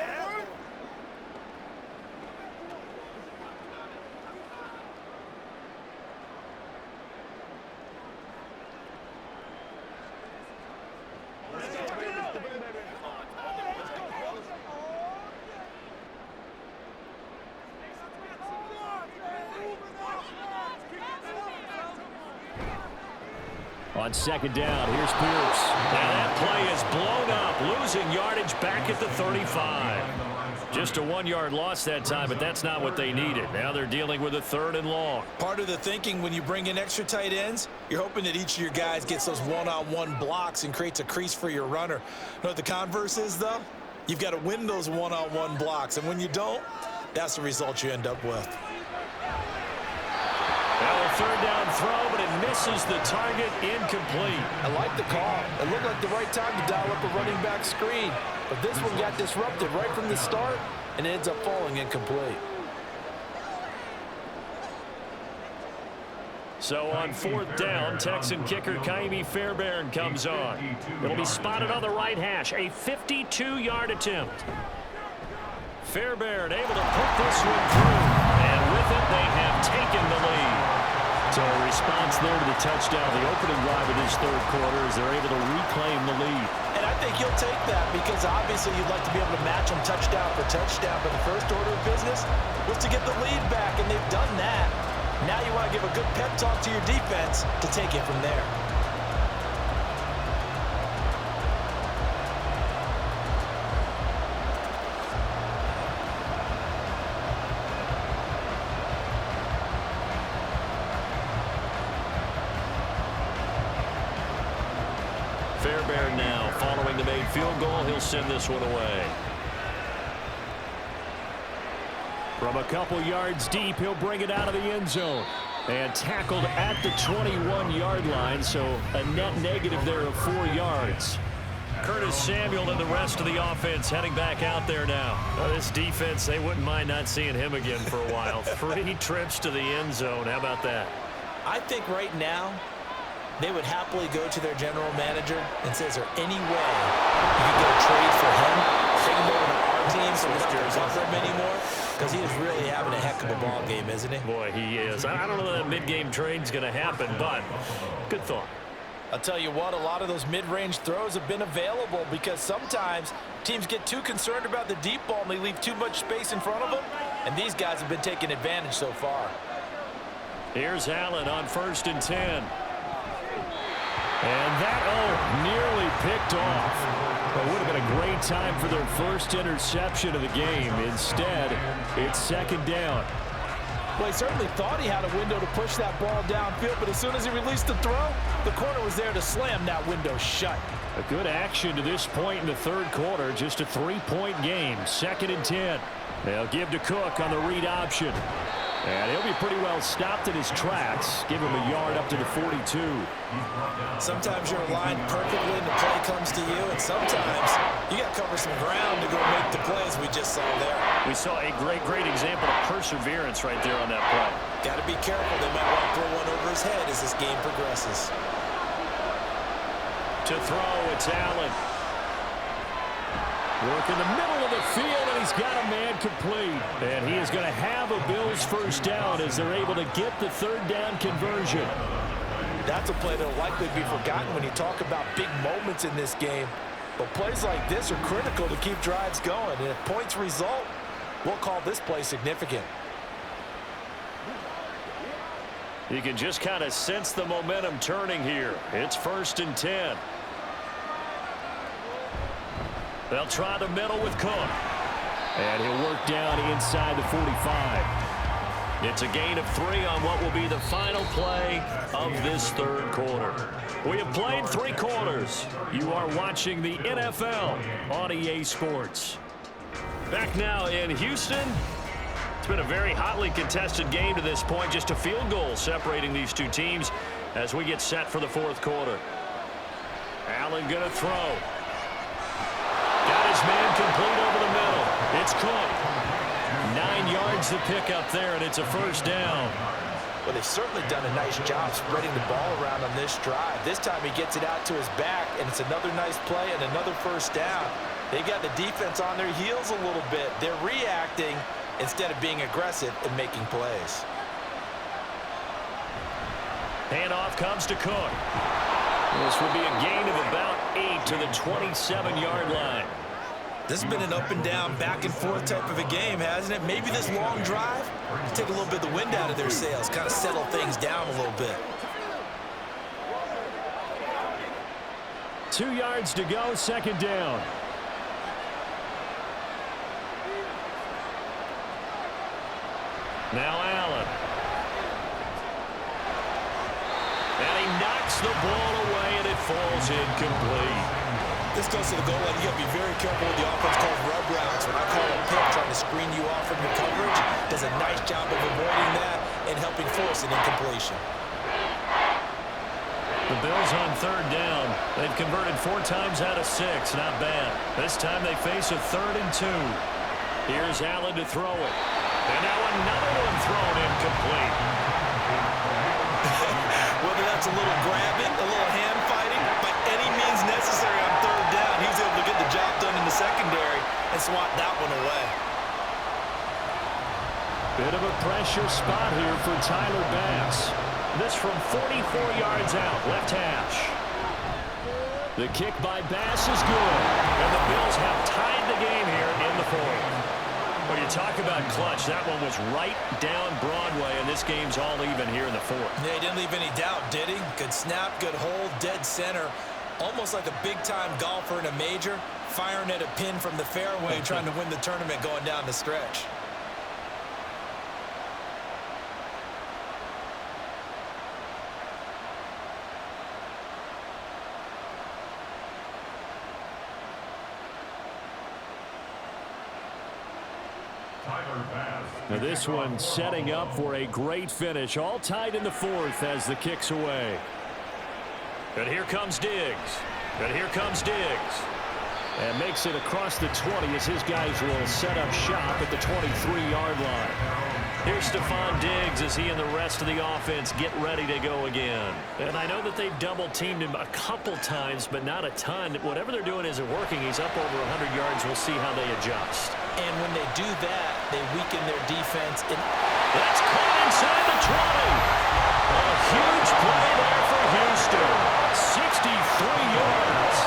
On 2nd down, here's Pierce. And that play is blown up, losing yardage back at the 35. Just a 1-yard loss that time, but that's not what they needed. Now they're dealing with a 3rd and long. Part of the thinking when you bring in extra tight ends, you're hoping that each of your guys gets those one-on-one blocks and creates a crease for your runner. You know what the converse is, though? You've got to win those one-on-one blocks, and when you don't, that's the result you end up with. Well, a 3rd down throw, but it misses the target, incomplete. I like the call. It looked like the right time to dial up a running back screen. But this one got disrupted right from the start, and it ends up falling incomplete. So on 4th down, Texan kicker Kaimi Fairbairn comes on. It'll be spotted on the right hash, a 52-yard attempt. Fairbairn able to put this one through, and with it, they have taken the lead. So a response there to the touchdown, the opening drive of this 3rd quarter, as they're able to reclaim the lead. And I think you'll take that because obviously you'd like to be able to match them touchdown for touchdown, but the first order of business was to get the lead back, and they've done that. Now you want to give a good pep talk to your defense to take it from there. Fairbairn now, following the made field goal, he'll send this one away. From a couple yards deep, he'll bring it out of the end zone. And tackled at the 21-yard line, so a net negative there of 4 yards. Curtis Samuel and the rest of the offense heading back out there now. This defense, they wouldn't mind not seeing him again for a while. 3 trips to the end zone. How about that? I think right now they would happily go to their general manager and say, is there any way you can get a trade for him? Take him over to our team so we don't have to cover him anymore? Because he is really having a heck of a ball game, isn't he? Boy, he is. I don't know that mid-game trade's going to happen, but good thought. I'll tell you what, a lot of those mid-range throws have been available because sometimes teams get too concerned about the deep ball and they leave too much space in front of them, and these guys have been taking advantage so far. Here's Allen on 1st and 10. And that, nearly picked off. It would have been a great time for their first interception of the game. Instead, it's 2nd down. Well, he certainly thought he had a window to push that ball downfield, but as soon as he released the throw, the corner was there to slam that window shut. A good action to this point in the 3rd quarter. Just a 3-point game. 2nd and 10. They'll give to Cook on the read option. And he'll be pretty well stopped in his tracks. Give him a yard up to the 42. Sometimes you're aligned perfectly and the play comes to you, and sometimes you got to cover some ground to go make the plays we just saw there. We saw a great example of perseverance right there on that play. Got to be careful. They might want to throw one over his head as this game progresses. To throw, it's Allen. Work in the middle of the field, and he's got a man complete. And he is going to have a Bills first down as they're able to get the 3rd down conversion. That's a play that will likely be forgotten when you talk about big moments in this game. But plays like this are critical to keep drives going. And if points result, we'll call this play significant. You can just kind of sense the momentum turning here. It's 1st and 10. They'll try the middle with Cook. And he'll work down inside the 45. It's a gain of 3 on what will be the final play of this 3rd quarter. We have played 3 quarters. You are watching the NFL on EA Sports. Back now in Houston. It's been a very hotly contested game to this point. Just a field goal separating these 2 teams as we get set for the 4th quarter. Allen going to throw. Got his man complete over the middle. It's Cook. 9 yards to pick up there, and it's a first down. Well, they've certainly done a nice job spreading the ball around on this drive. This time he gets it out to his back, and it's another nice play and another first down. They've got the defense on their heels a little bit. They're reacting instead of being aggressive and making plays. Handoff comes to Cook. This will be a gain of about 8 to the 27-yard line. This has been an up-and-down, back-and-forth type of a game, hasn't it? Maybe this long drive take a little bit of the wind out of their sails, kind of settle things down a little bit. 2 yards to go, 2nd down. Now Allen. And he knocks the ball away, and it falls incomplete. This goes to the goal line. You got to be very careful with the offense called rub routes. When I call a pick, trying to screen you off from your coverage, does a nice job of avoiding that and helping force an incompletion. The Bills on 3rd down. They've converted 4 times out of 6. Not bad. This time they face a 3rd and 2. Here's Allen to throw it. And now another one thrown incomplete. Whether that's a little grabbing, a little hand fighting, by any means necessary on 3rd down, he was able to get the job done in the secondary and swat that one away. Bit of a pressure spot here for Tyler Bass. This from 44 yards out, left hash. The kick by Bass is good. And the Bills have tied the game here in the 4th. When you talk about clutch, that one was right down Broadway, and this game's all even here in the 4th. Yeah, he didn't leave any doubt, did he? Good snap, good hold, dead center. Almost like a big-time golfer in a major, firing at a pin from the fairway, trying to win the tournament going down the stretch. Tyler Bass Now this one setting up for a great finish. All tied in the fourth as the kick's away. And here comes Diggs. And here comes Diggs. And makes it across the 20 as his guys will set up shop at the 23-yard line. Here's Stefon Diggs as he and the rest of the offense get ready to go again. And I know that they've double-teamed him a couple times, but not a ton. Whatever they're doing isn't working. He's up over 100 yards. We'll see how they adjust. And when they do that, they weaken their defense. That's caught inside the 20. A huge play there for Houston. 63 yards.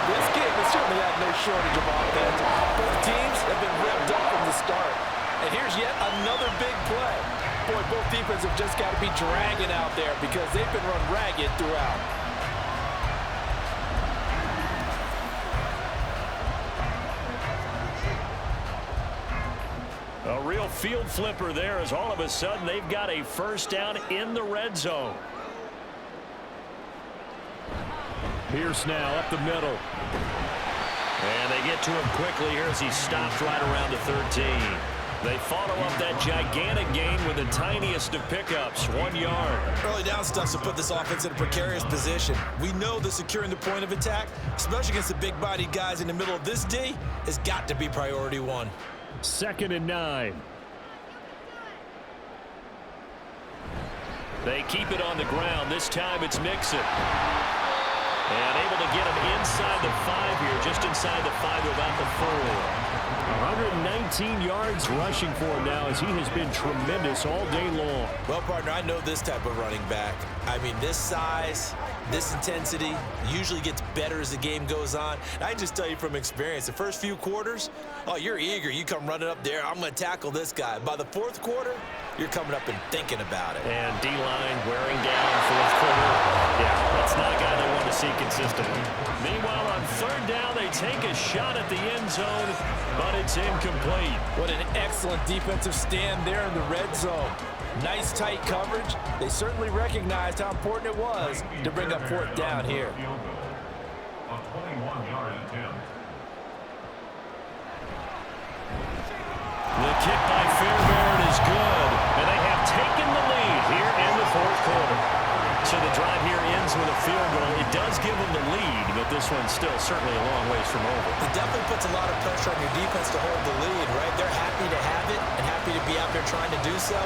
This game has certainly had no shortage of offense. Both teams have been revved up from the start. And here's yet another big play. Boy, both defenses have just got to be dragging out there because they've been run ragged throughout. A real field flipper there as all of a sudden they've got a first down in the red zone. Pierce now up the middle. And they get to him quickly here as he stops right around the 13. They follow up that gigantic gain with the tiniest of pickups, 1 yard. Early down stuff to put this offense in a precarious position. We know that securing the point of attack, especially against the big-bodied guys in the middle of this D, has got to be priority one. 2nd and 9. They keep it on the ground. This time it's Mixon. And able to get him inside the 5 here, just inside the 5 to about the 4. 119 yards rushing for him now as he has been tremendous all day long. Well, partner, I know this type of running back. I mean, this size, this intensity usually gets better as the game goes on. And I just tell you from experience, the first few quarters, oh, you're eager. You come running up there, I'm going to tackle this guy. By the fourth quarter, you're coming up and thinking about it. And D-line wearing down fourth quarter. Yeah, that's not a guy they want to see consistently. Meanwhile, on 3rd down, they take a shot at the end zone, but it's incomplete. What an excellent defensive stand there in the red zone. Nice tight coverage. They certainly recognized how important it was to bring up 4th down here. A 21-yard attempt. The kick by Fairbairn is good, and they have taken the lead here in the 4th quarter. So the drive here ends with a field goal. It does give them the lead, but this one's still certainly a long ways from over. It definitely puts a lot of pressure on your defense to hold the lead, right? They're happy to have it and happy to be out there trying to do so.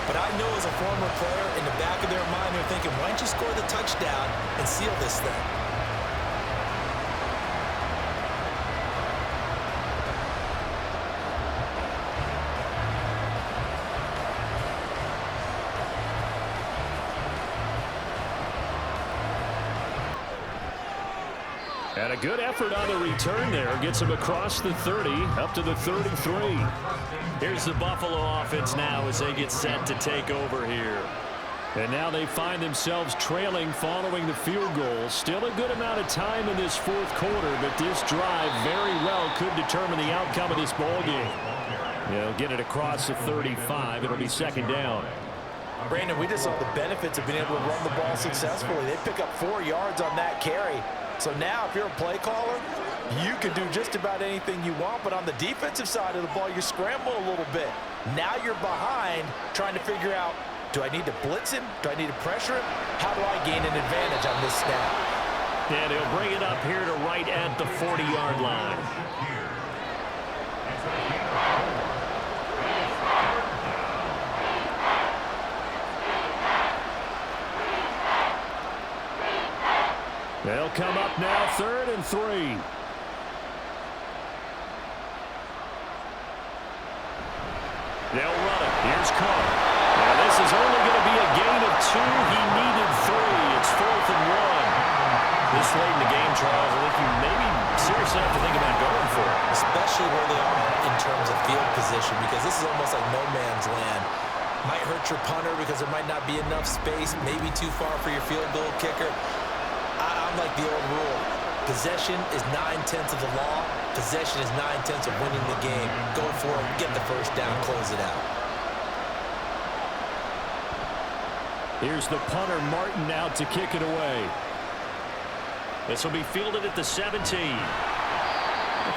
But I know as a former player, in the back of their mind, they're thinking, why don't you score the touchdown and seal this thing? And a good effort on the return there. Gets him across the 30, up to the 33. Here's the Buffalo offense now as they get set to take over here. And now they find themselves trailing following the field goal. Still a good amount of time in this 4th quarter, but this drive very well could determine the outcome of this ball game. They'll get it across the 35. It'll be 2nd down. Brandon, we just saw the benefits of being able to run the ball successfully. They pick up 4 yards on that carry. So now, if you're a play caller, you can do just about anything you want. But on the defensive side of the ball, you're scrambling a little bit. Now you're behind trying to figure out, do I need to blitz him? Do I need to pressure him? How do I gain an advantage on this snap? And he'll bring it up here to right at the 40-yard line. They'll come up now 3rd and 3. They'll run it. Here's Cook. Now this is only going to be a gain of 2. He needed 3. It's 4th and 1. This late in the game, Charles, I think you maybe seriously have to think about going for it. Especially where they are in terms of field position, because this is almost like no man's land. Might hurt your punter because there might not be enough space, maybe too far for your field goal kicker. I'm like the old rule. Possession is 9/10 of the law. Possession is 9/10 of winning the game. Go for it, get the first down, close it out. Here's the punter, Martin, out to kick it away. This will be fielded at the 17.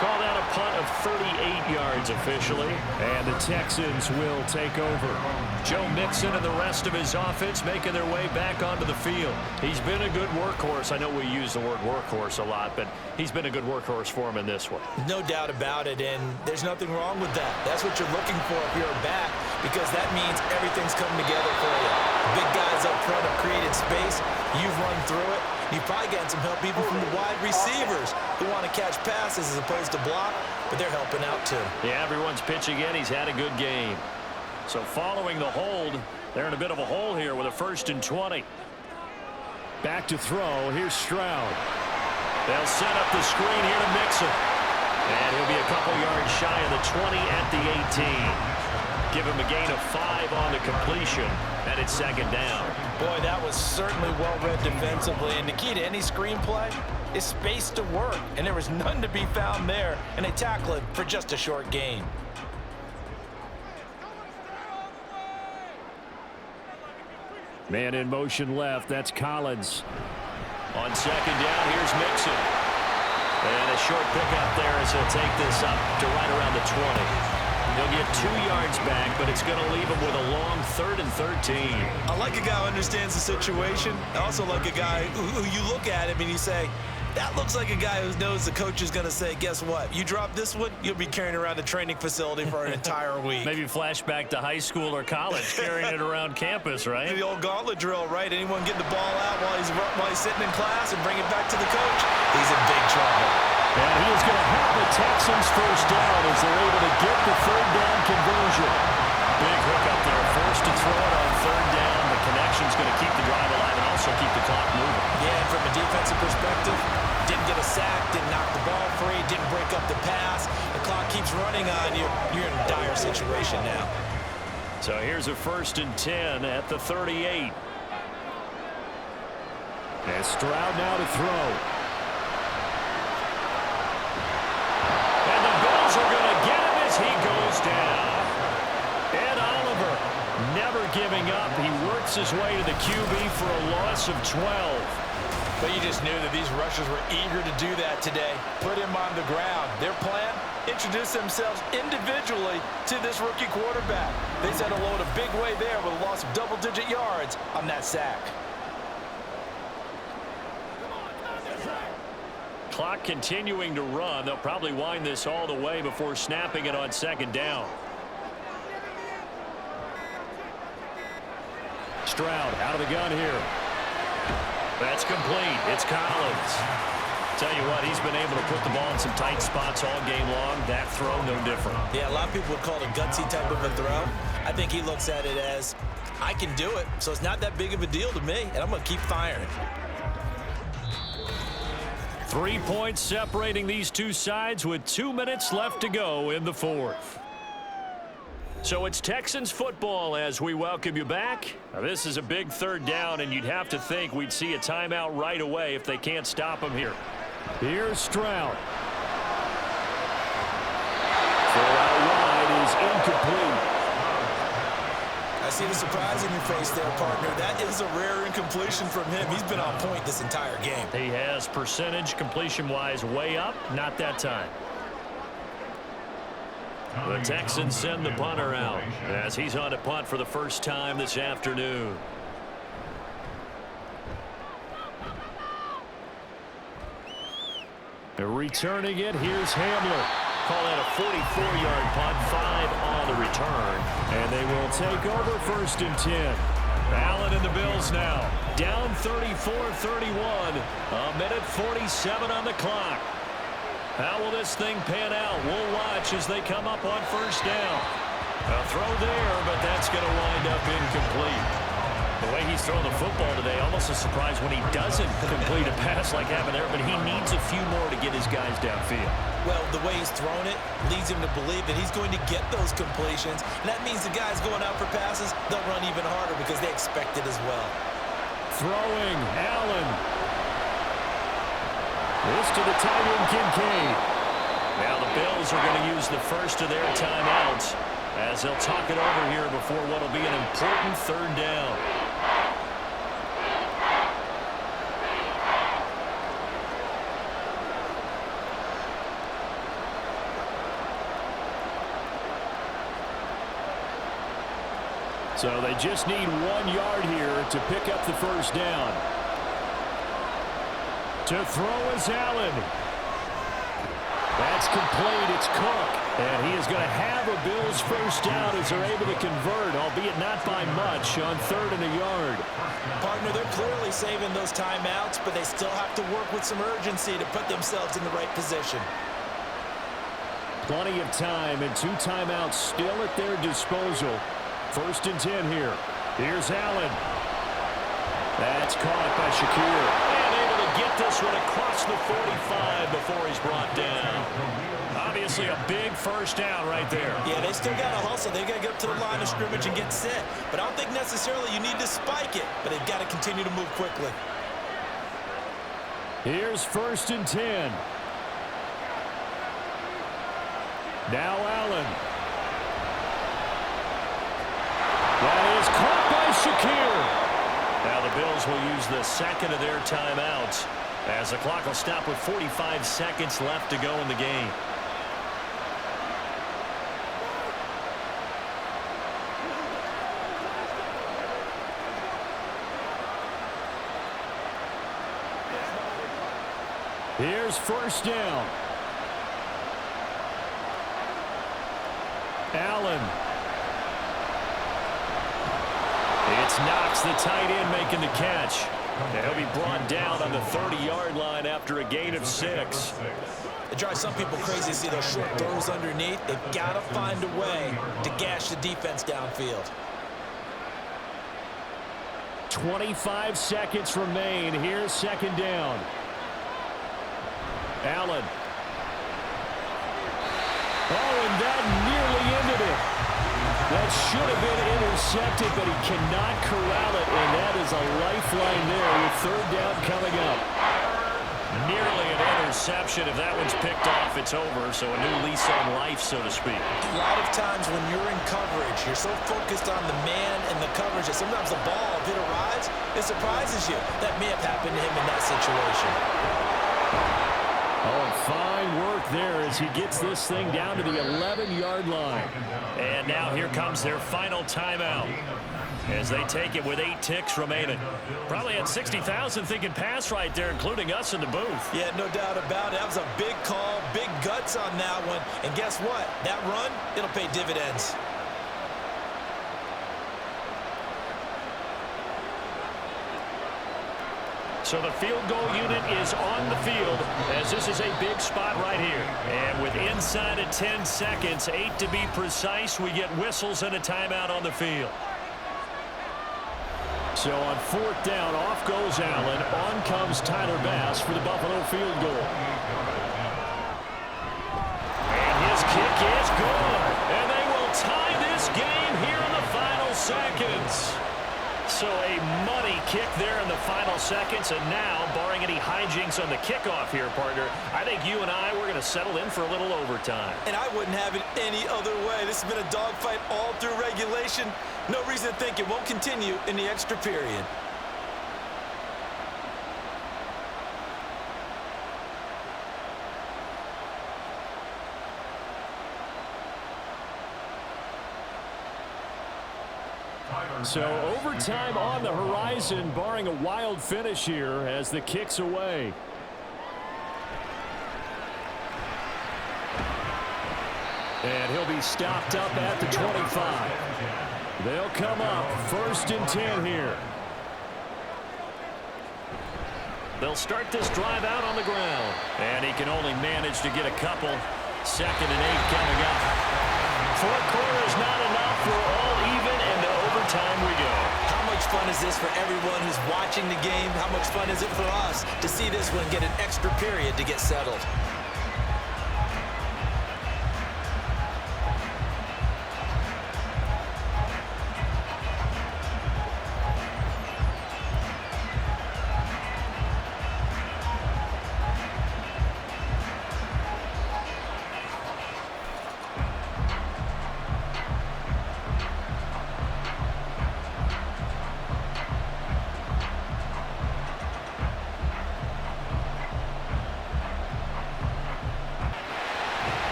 call that a punt of 38 yards officially. And the Texans will take over. Joe Mixon and the rest of his offense making their way back onto the field. He's been a good workhorse. I know we use the word workhorse a lot, but he's been a good workhorse for him in this one. No doubt about it, and there's nothing wrong with that. That's what you're looking for if you're a back, because that means everything's coming together for you. The big guys up front have created space. You've run through it. You've probably gotten some help even from the wide receivers who want to catch passes as opposed to block, but they're helping out too. Yeah, everyone's pitching in. He's had a good game. So following the hold, they're in a bit of a hole here with a 1st and 20. Back to throw. Here's Stroud. They'll set up the screen here to Mixon. And he'll be a couple yards shy of the 20 at the 18. Give him a gain of 5 on the completion, and it's 2nd down. Boy, that was certainly well-read defensively, and the key to any screenplay is space to work, and there was none to be found there, and they tackle it for just a short gain. Man in motion left. That's Collins. On 2nd down, here's Mixon. And a short pickup there as he'll take this up to right around the 20. He'll get 2 yards back, but it's going to leave him with a long 3rd and 13. I like a guy who understands the situation. I also like a guy who you look at him and you say, that looks like a guy who knows the coach is going to say, guess what? You drop this one, you'll be carrying around the training facility for an entire week. Maybe flashback to high school or college, carrying it around campus, right? The old gauntlet drill, right? Anyone getting the ball out while he's sitting in class and bring it back to the coach, he's in big trouble. And he is going to help the Texans 1st down as they're able to get the 3rd down conversion. Big hook up there, forced to throw it on 3rd down. The connection's going to keep the drive alive and also keep the clock moving. Yeah, and from a defensive perspective, didn't get a sack, didn't knock the ball free, didn't break up the pass. The clock keeps running on you. You're in a dire situation now. So here's a 1st and 10 at the 38. And Stroud now to throw. And the Bills are going to get him as he goes down. Ed Oliver never giving up. He works his way to the QB for a loss of 12. But you just knew that these rushers were eager to do that today. Put him on the ground. Their plan, introduce themselves individually to this rookie quarterback. They said hello in a big way there with a loss of double-digit yards on that sack. Clock continuing to run. They'll probably wind this all the way before snapping it on 2nd down. Stroud out of the gun here. That's complete. It's Collins. Tell you what, he's been able to put the ball in some tight spots all game long. That throw, no different. Yeah, a lot of people would call it a gutsy type of a throw. I think he looks at it as, I can do it, so it's not that big of a deal to me, and I'm going to keep firing. 3 points separating these two sides with 2 minutes left to go in the 4th. So it's Texans football as we welcome you back. Now, this is a big 3rd down, and you'd have to think we'd see a timeout right away if they can't stop him here. Here's Stroud. Throw out wide is incomplete. I see the surprise in your face there, partner. That is a rare incompletion from him. He's been on point this entire game. He has percentage completion-wise way up. Not that time. The Texans send the punter out as he's on to punt for the first time this afternoon. Returning it, here's Hamler. Call that a 44-yard punt, 5 on the return. And they will take over 1st and 10. Allen and the Bills now. Down 34-31. A minute 47 on the clock. How will this thing pan out? We'll watch as they come up on 1st down. A throw there, but that's going to wind up incomplete. The way he's throwing the football today, almost a surprise when he doesn't complete a pass like happened there, but he needs a few more to get his guys downfield. Well, the way he's thrown it leads him to believe that he's going to get those completions, and that means the guys going out for passes, they'll run even harder because they expect it as well. Throwing, Allen. This to the tight end, Kincaid. Now the Bills are going to use the first of their timeouts as they'll talk it over here before what will be an important 3rd down. So they just need 1 yard here to pick up the first down. To throw is Allen. That's complete. It's Cook. And he is going to have a Bills first down as they're able to convert, albeit not by much, on 3rd and a yard. Partner, they're clearly saving those timeouts, but they still have to work with some urgency to put themselves in the right position. Plenty of time and 2 timeouts still at their disposal. 1st and 10 here. Here's Allen. That's caught by Shakir. And able to get this one across the 45 before he's brought down. Obviously a big first down right there. Yeah, they still got to hustle. They got to get up to the line of scrimmage and get set. But I don't think necessarily you need to spike it, but they've got to continue to move quickly. Here's 1st and 10. Now Allen. That is caught by Shakir. Now the Bills will use the second of their timeouts as the clock will stop with 45 seconds left to go in the game. Here's 1st down. Allen. It's Knox, the tight end, making the catch. And he'll be brought down on the 30-yard line after a gain of 6. It drives some people crazy to see those short throws underneath. They've got to find a way to gash the defense downfield. 25 seconds remain. Here's 2nd down. Allen. Oh, and that nearly ended it. That should have been intercepted, but he cannot corral it, and that is a lifeline there with 3rd down coming up. Nearly an interception. If that one's picked off, it's over. So a new lease on life, so to speak. A lot of times when you're in coverage, you're so focused on the man and the coverage that sometimes the ball, if it arrives, it surprises you. That may have happened to him in that situation. Oh, and fine work there as he gets this thing down to the 11-yard line. And now here comes their final timeout as they take it with 8 ticks remaining. Probably had 60,000 thinking pass right there, including us in the booth. Yeah, no doubt about it. That was a big call, big guts on that one. And guess what? That run, it'll pay dividends. So the field goal unit is on the field as this is a big spot right here. And with inside of 10 seconds, 8 to be precise, we get whistles and a timeout on the field. So on 4th down, off goes Allen. On comes Tyler Bass for the Buffalo field goal. And his kick is good. And they will tie this game here in the final seconds. So a money kick there in the final seconds, and now, barring any hijinks on the kickoff here, partner, I think you and I, we're going to settle in for a little overtime. And I wouldn't have it any other way. This has been a dogfight all through regulation. No reason to think it won't continue in the extra period. So overtime on the horizon, barring a wild finish here as the kick's away. And he'll be stopped up at the 25. They'll come up 1st and 10 here. They'll start this drive out on the ground. And he can only manage to get a couple. 2nd and 8 coming up. 4 quarters not enough. We're all even, and to overtime we go. How much fun is this for everyone who's watching the game? How much fun is it for us to see this one get an extra period to get settled?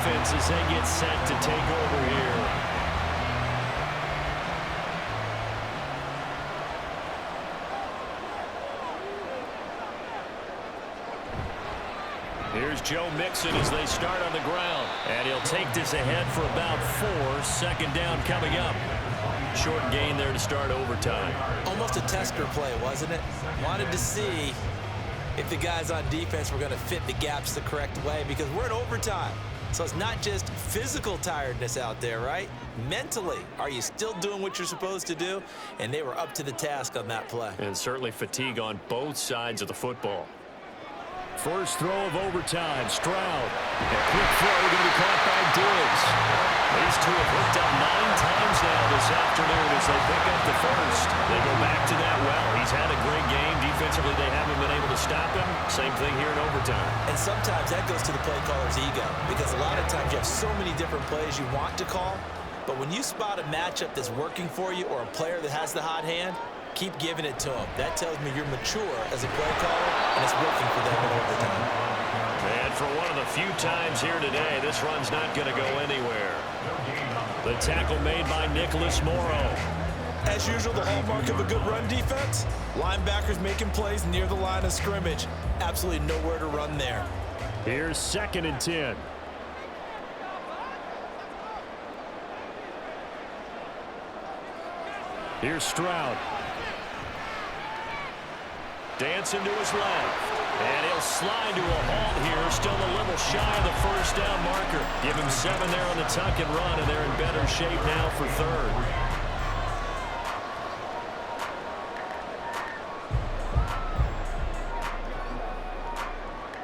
defense as they get set to take over here. Here's Joe Mixon as they start on the ground. And he'll take this ahead for about 4. Second down coming up. Short gain there to start overtime. Almost a tester play, wasn't it? Wanted to see if the guys on defense were going to fit the gaps the correct way, because we're in overtime. So it's not just physical tiredness out there, right? Mentally, are you still doing what you're supposed to do? And they were up to the task on that play. And certainly fatigue on both sides of the football. First throw of overtime, Stroud. A quick throw going to be caught by Diggs. These two have hooked up 9 times now this afternoon as they pick up the first. They go back to that well. He's had a great game. Defensively, they haven't been able to stop him. Same thing here in overtime. And sometimes that goes to the play caller's ego, because a lot of times you have so many different plays you want to call, but when you spot a matchup that's working for you or a player that has the hot hand, keep giving it to them. That tells me you're mature as a play caller, and it's working for them in overtime. And for one of the few times here today, this run's not going to go anywhere. The tackle made by Nicholas Morrow. As usual, the hallmark of a good run defense, linebackers making plays near the line of scrimmage. Absolutely nowhere to run there. Here's 2nd and 10. Here's Stroud. Dancing to his left. And he'll slide to a halt here. Still a little shy of the first down marker. Give him 7 there on the tuck and run, and they're in better shape now for 3rd.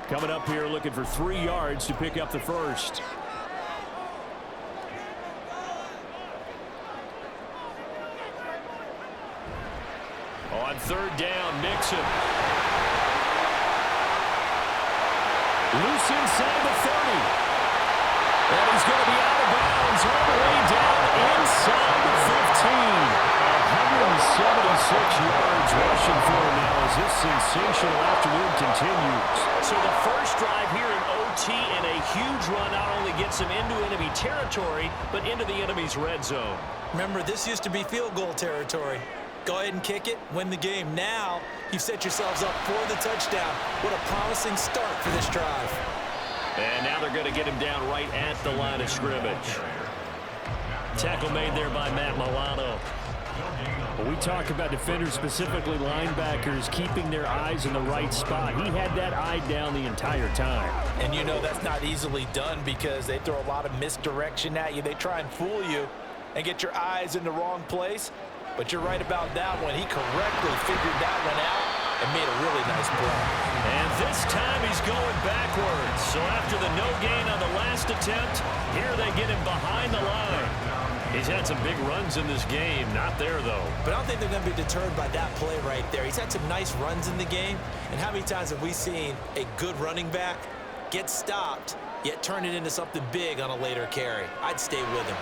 Coming up here looking for 3 yards to pick up the first. On 3rd down, Mixon. Loose inside the 30. And he's going to be out of bounds all the way down inside the 15. 176 yards rushing for him now as this sensational afternoon continues. So the first drive here in OT, and a huge run not only gets him into enemy territory, but into the enemy's red zone. Remember, this used to be field goal territory. Go ahead and kick it, win the game. Now you've set yourselves up for the touchdown. What a promising start for this drive. And now they're going to get him down right at the line of scrimmage. Tackle made there by Matt Milano. When we talk about defenders, specifically linebackers, keeping their eyes in the right spot. He had that eye down the entire time. And you know that's not easily done because they throw a lot of misdirection at you. They try and fool you and get your eyes in the wrong place. But you're right about that one. He correctly figured that one out and made a really nice play. And this time he's going backwards. So after the no gain on the last attempt, here they get him behind the line. He's had some big runs in this game. Not there, though. But I don't think they're going to be deterred by that play right there. He's had some nice runs in the game. And how many times have we seen a good running back get stopped, yet turn it into something big on a later carry? I'd stay with him.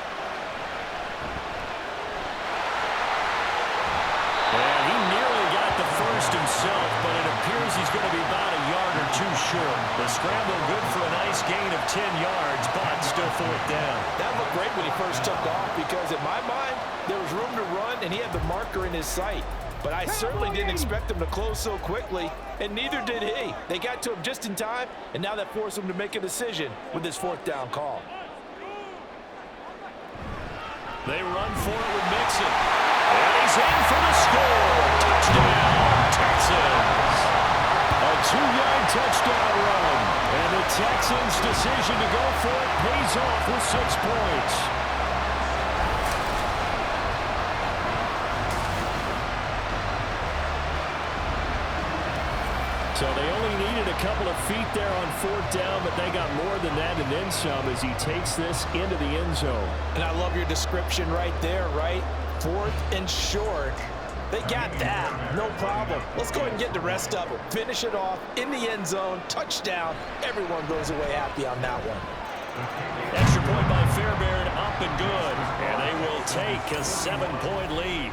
And he nearly got the first himself, but it appears he's going to be about a yard or 2 short. The scramble good for a nice gain of 10 yards, but still 4th down. That looked great when he first took off because in my mind, there was room to run and he had the marker in his sight. But I certainly didn't expect him to close so quickly, and neither did he. They got to him just in time, and now that forced him to make a decision with this 4th down call. They run for it with Mixon. And he's in for the score. Touchdown, Texans. A 2-yard touchdown run. And the Texans' decision to go for it pays off with 6 points. So they only needed a couple of feet there on 4th down, but they got more than that and then some as he takes this into the end zone. And I love your description right there, right? 4th and short. They got that. No problem. Let's go ahead and get the rest of it. Finish it off in the end zone. Touchdown. Everyone goes away happy on that one. Extra point by Fairbairn, up and good. And they will take a 7-point lead.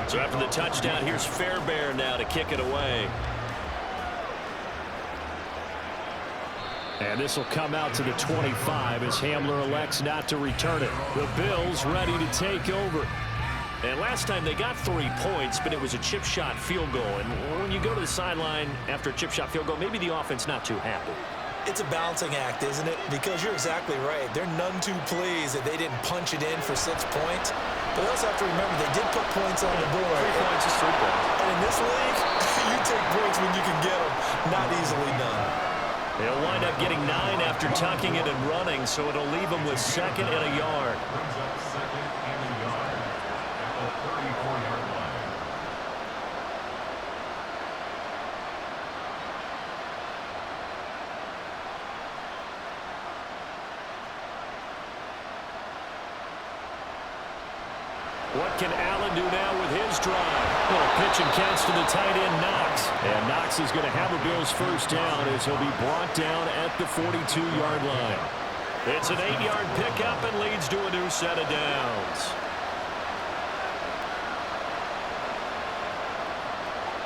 So after the touchdown, here's Fairbairn now to kick it away. And this will come out to the 25 as Hamler elects not to return it. The Bills ready to take over. And last time they got 3 points, but it was a chip shot field goal. And when you go to the sideline after a chip shot field goal, maybe the offense not too happy. It's a balancing act, isn't it? Because you're exactly right. They're none too pleased that they didn't punch it in for 6 points. But they also have to remember they did put points on the board. 3 points is 3 points. And in this league, you take points when you can get them. Not easily done. They'll wind up getting 9 after tucking it and running, so it'll leave them with 2nd and a yard. Brings up 2nd and a yard at the 34-yard line. What can Allen do now with his drive? Little pitch and catch to the tight end, Knox. And Knox is going to have a Bills first down as he'll be brought down at the 42-yard line. It's an 8-yard pickup and leads to a new set of downs.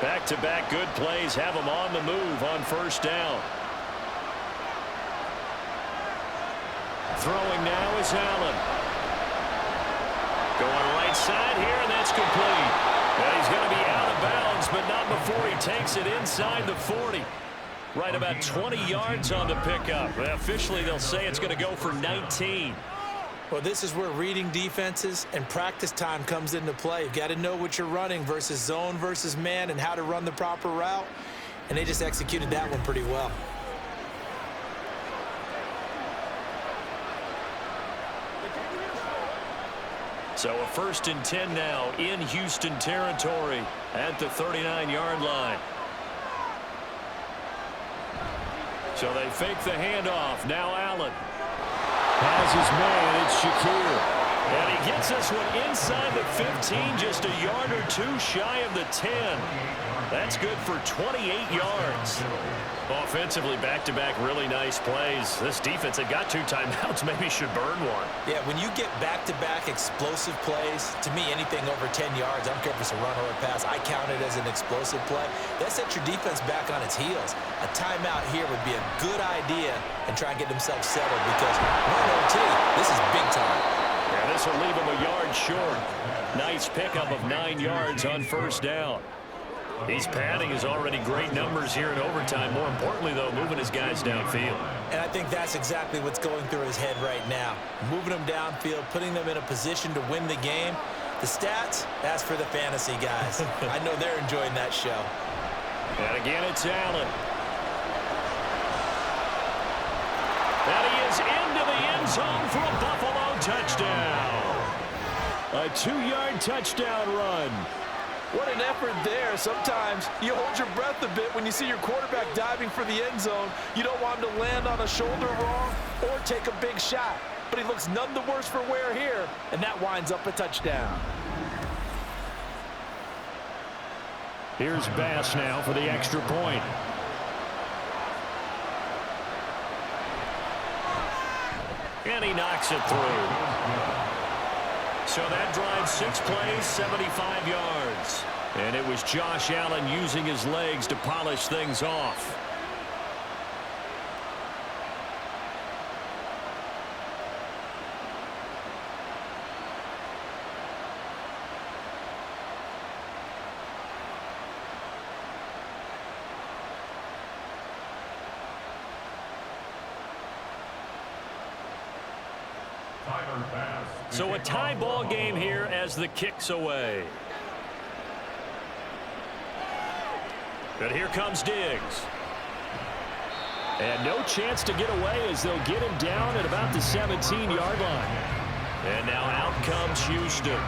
Back-to-back good plays have him on the move on first down. Throwing now is Allen. Going right side here, and that's complete. And he's going to be out of bounds, but not before he takes it inside the 40. Right about 20 yards on the pickup. Officially, they'll say it's going to go for 19. Well, this is where reading defenses and practice time comes into play. You've got to know what you're running versus zone versus man and how to run the proper route. And they just executed that one pretty well. So a 1st and 10 now in Houston territory at the 39-yard line. So they fake the handoff. Now Allen has his man. It's Shakir. And he gets this one inside the 15, just a yard or 2 shy of the 10. That's good for 28 yards. Offensively, back-to-back really nice plays. This defense, they got 2 timeouts, maybe should burn one. Yeah, when you get back-to-back explosive plays, to me, anything over 10 yards, I don't care if it's a run or a pass, I count it as an explosive play. That sets your defense back on its heels. A timeout here would be a good idea and try and get themselves settled because we're in OT. This is big time. Yeah, this will leave them a yard short. Nice pickup of 9 yards on first down. He's padding his already great numbers here in overtime. More importantly, though, moving his guys downfield. And I think that's exactly what's going through his head right now. Moving them downfield, putting them in a position to win the game. The stats, that's for the fantasy guys. I know they're enjoying that show. And again, it's Allen. And he is into the end zone for a Buffalo touchdown. A 2-yard touchdown run. What an effort there. Sometimes you hold your breath a bit when you see your quarterback diving for the end zone. You don't want him to land on a shoulder wrong or take a big shot. But he looks none the worse for wear here, and that winds up a touchdown. Here's Bass now for the extra point. And he knocks it through. So that drives 6 plays, 75 yards. And it was Josh Allen using his legs to polish things off. So a tie ball game here as the kick's away. But here comes Diggs. And no chance to get away as they'll get him down at about the 17-yard line. And now out comes Houston.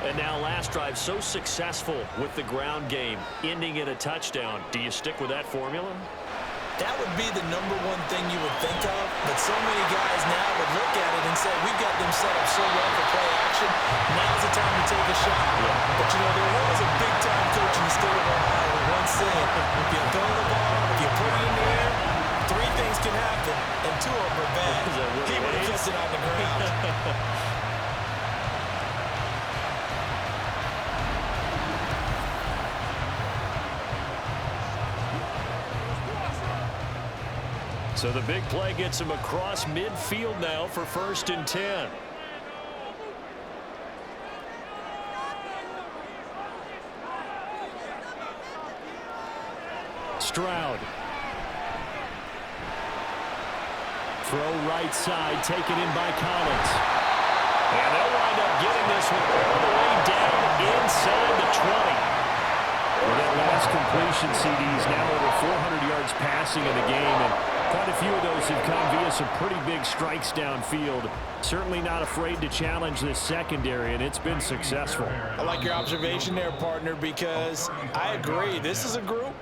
And now last drive so successful with the ground game, ending in a touchdown. Do you stick with that formula? That would be the #1 thing you would think of, but so many guys now would look at it and say, we've got them set up so well for play action, now's the time to take a shot. Yeah. But, you know, there was a big-time coach in the state of Ohio who once said, if you throw the ball, if you put it in the air, 3 things can happen, and 2 of them are bad. He would have kept it on the ground. So the big play gets him across midfield now for 1st and 10. Stroud. Throw right side, taken in by Collins. And they'll wind up getting this one all the way down inside the 20. Well, that last completion, CD's now over 400 yards passing in the game, and quite a few of those have come via some pretty big strikes downfield. Certainly not afraid to challenge this secondary, and it's been successful. I like your observation there, partner, because I agree. This is a group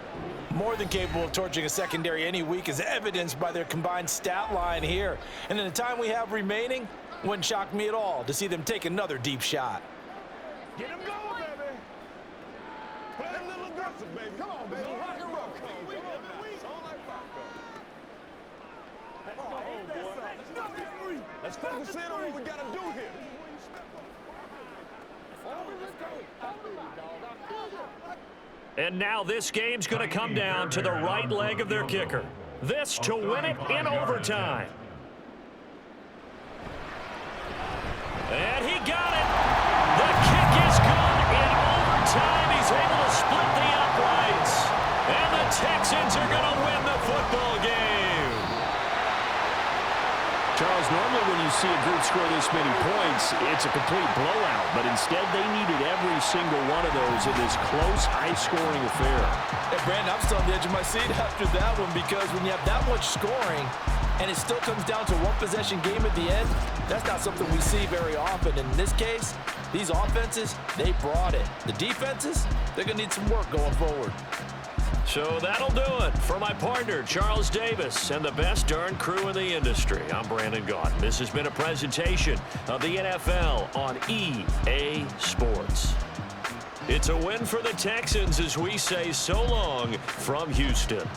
more than capable of torching a secondary any week, as evidenced by their combined stat line here. And in the time we have remaining, wouldn't shock me at all to see them take another deep shot. Get him going, baby. Play a little aggressive, baby. Come on, baby. Rock and roll. Come on, baby. Let's focus in on what we got to do here. And now this game's going to come down to the right leg of their kicker. This to win it in overtime. And he got it. The kick is good in overtime. He's able to split the uprights. And the Texans are going to win the football game. Charles, normally when you see a group score this many points, it's a complete blowout. But instead, they needed every single one of those in this close, high-scoring affair. Hey, Brandon, I'm still on the edge of my seat after that one, because when you have that much scoring and it still comes down to one possession game at the end, that's not something we see very often. In this case, these offenses, they brought it. The defenses, they're going to need some work going forward. So that'll do it for my partner, Charles Davis, and the best darn crew in the industry. I'm Brandon Gaudin. This has been a presentation of the NFL on EA Sports. It's a win for the Texans as we say so long from Houston.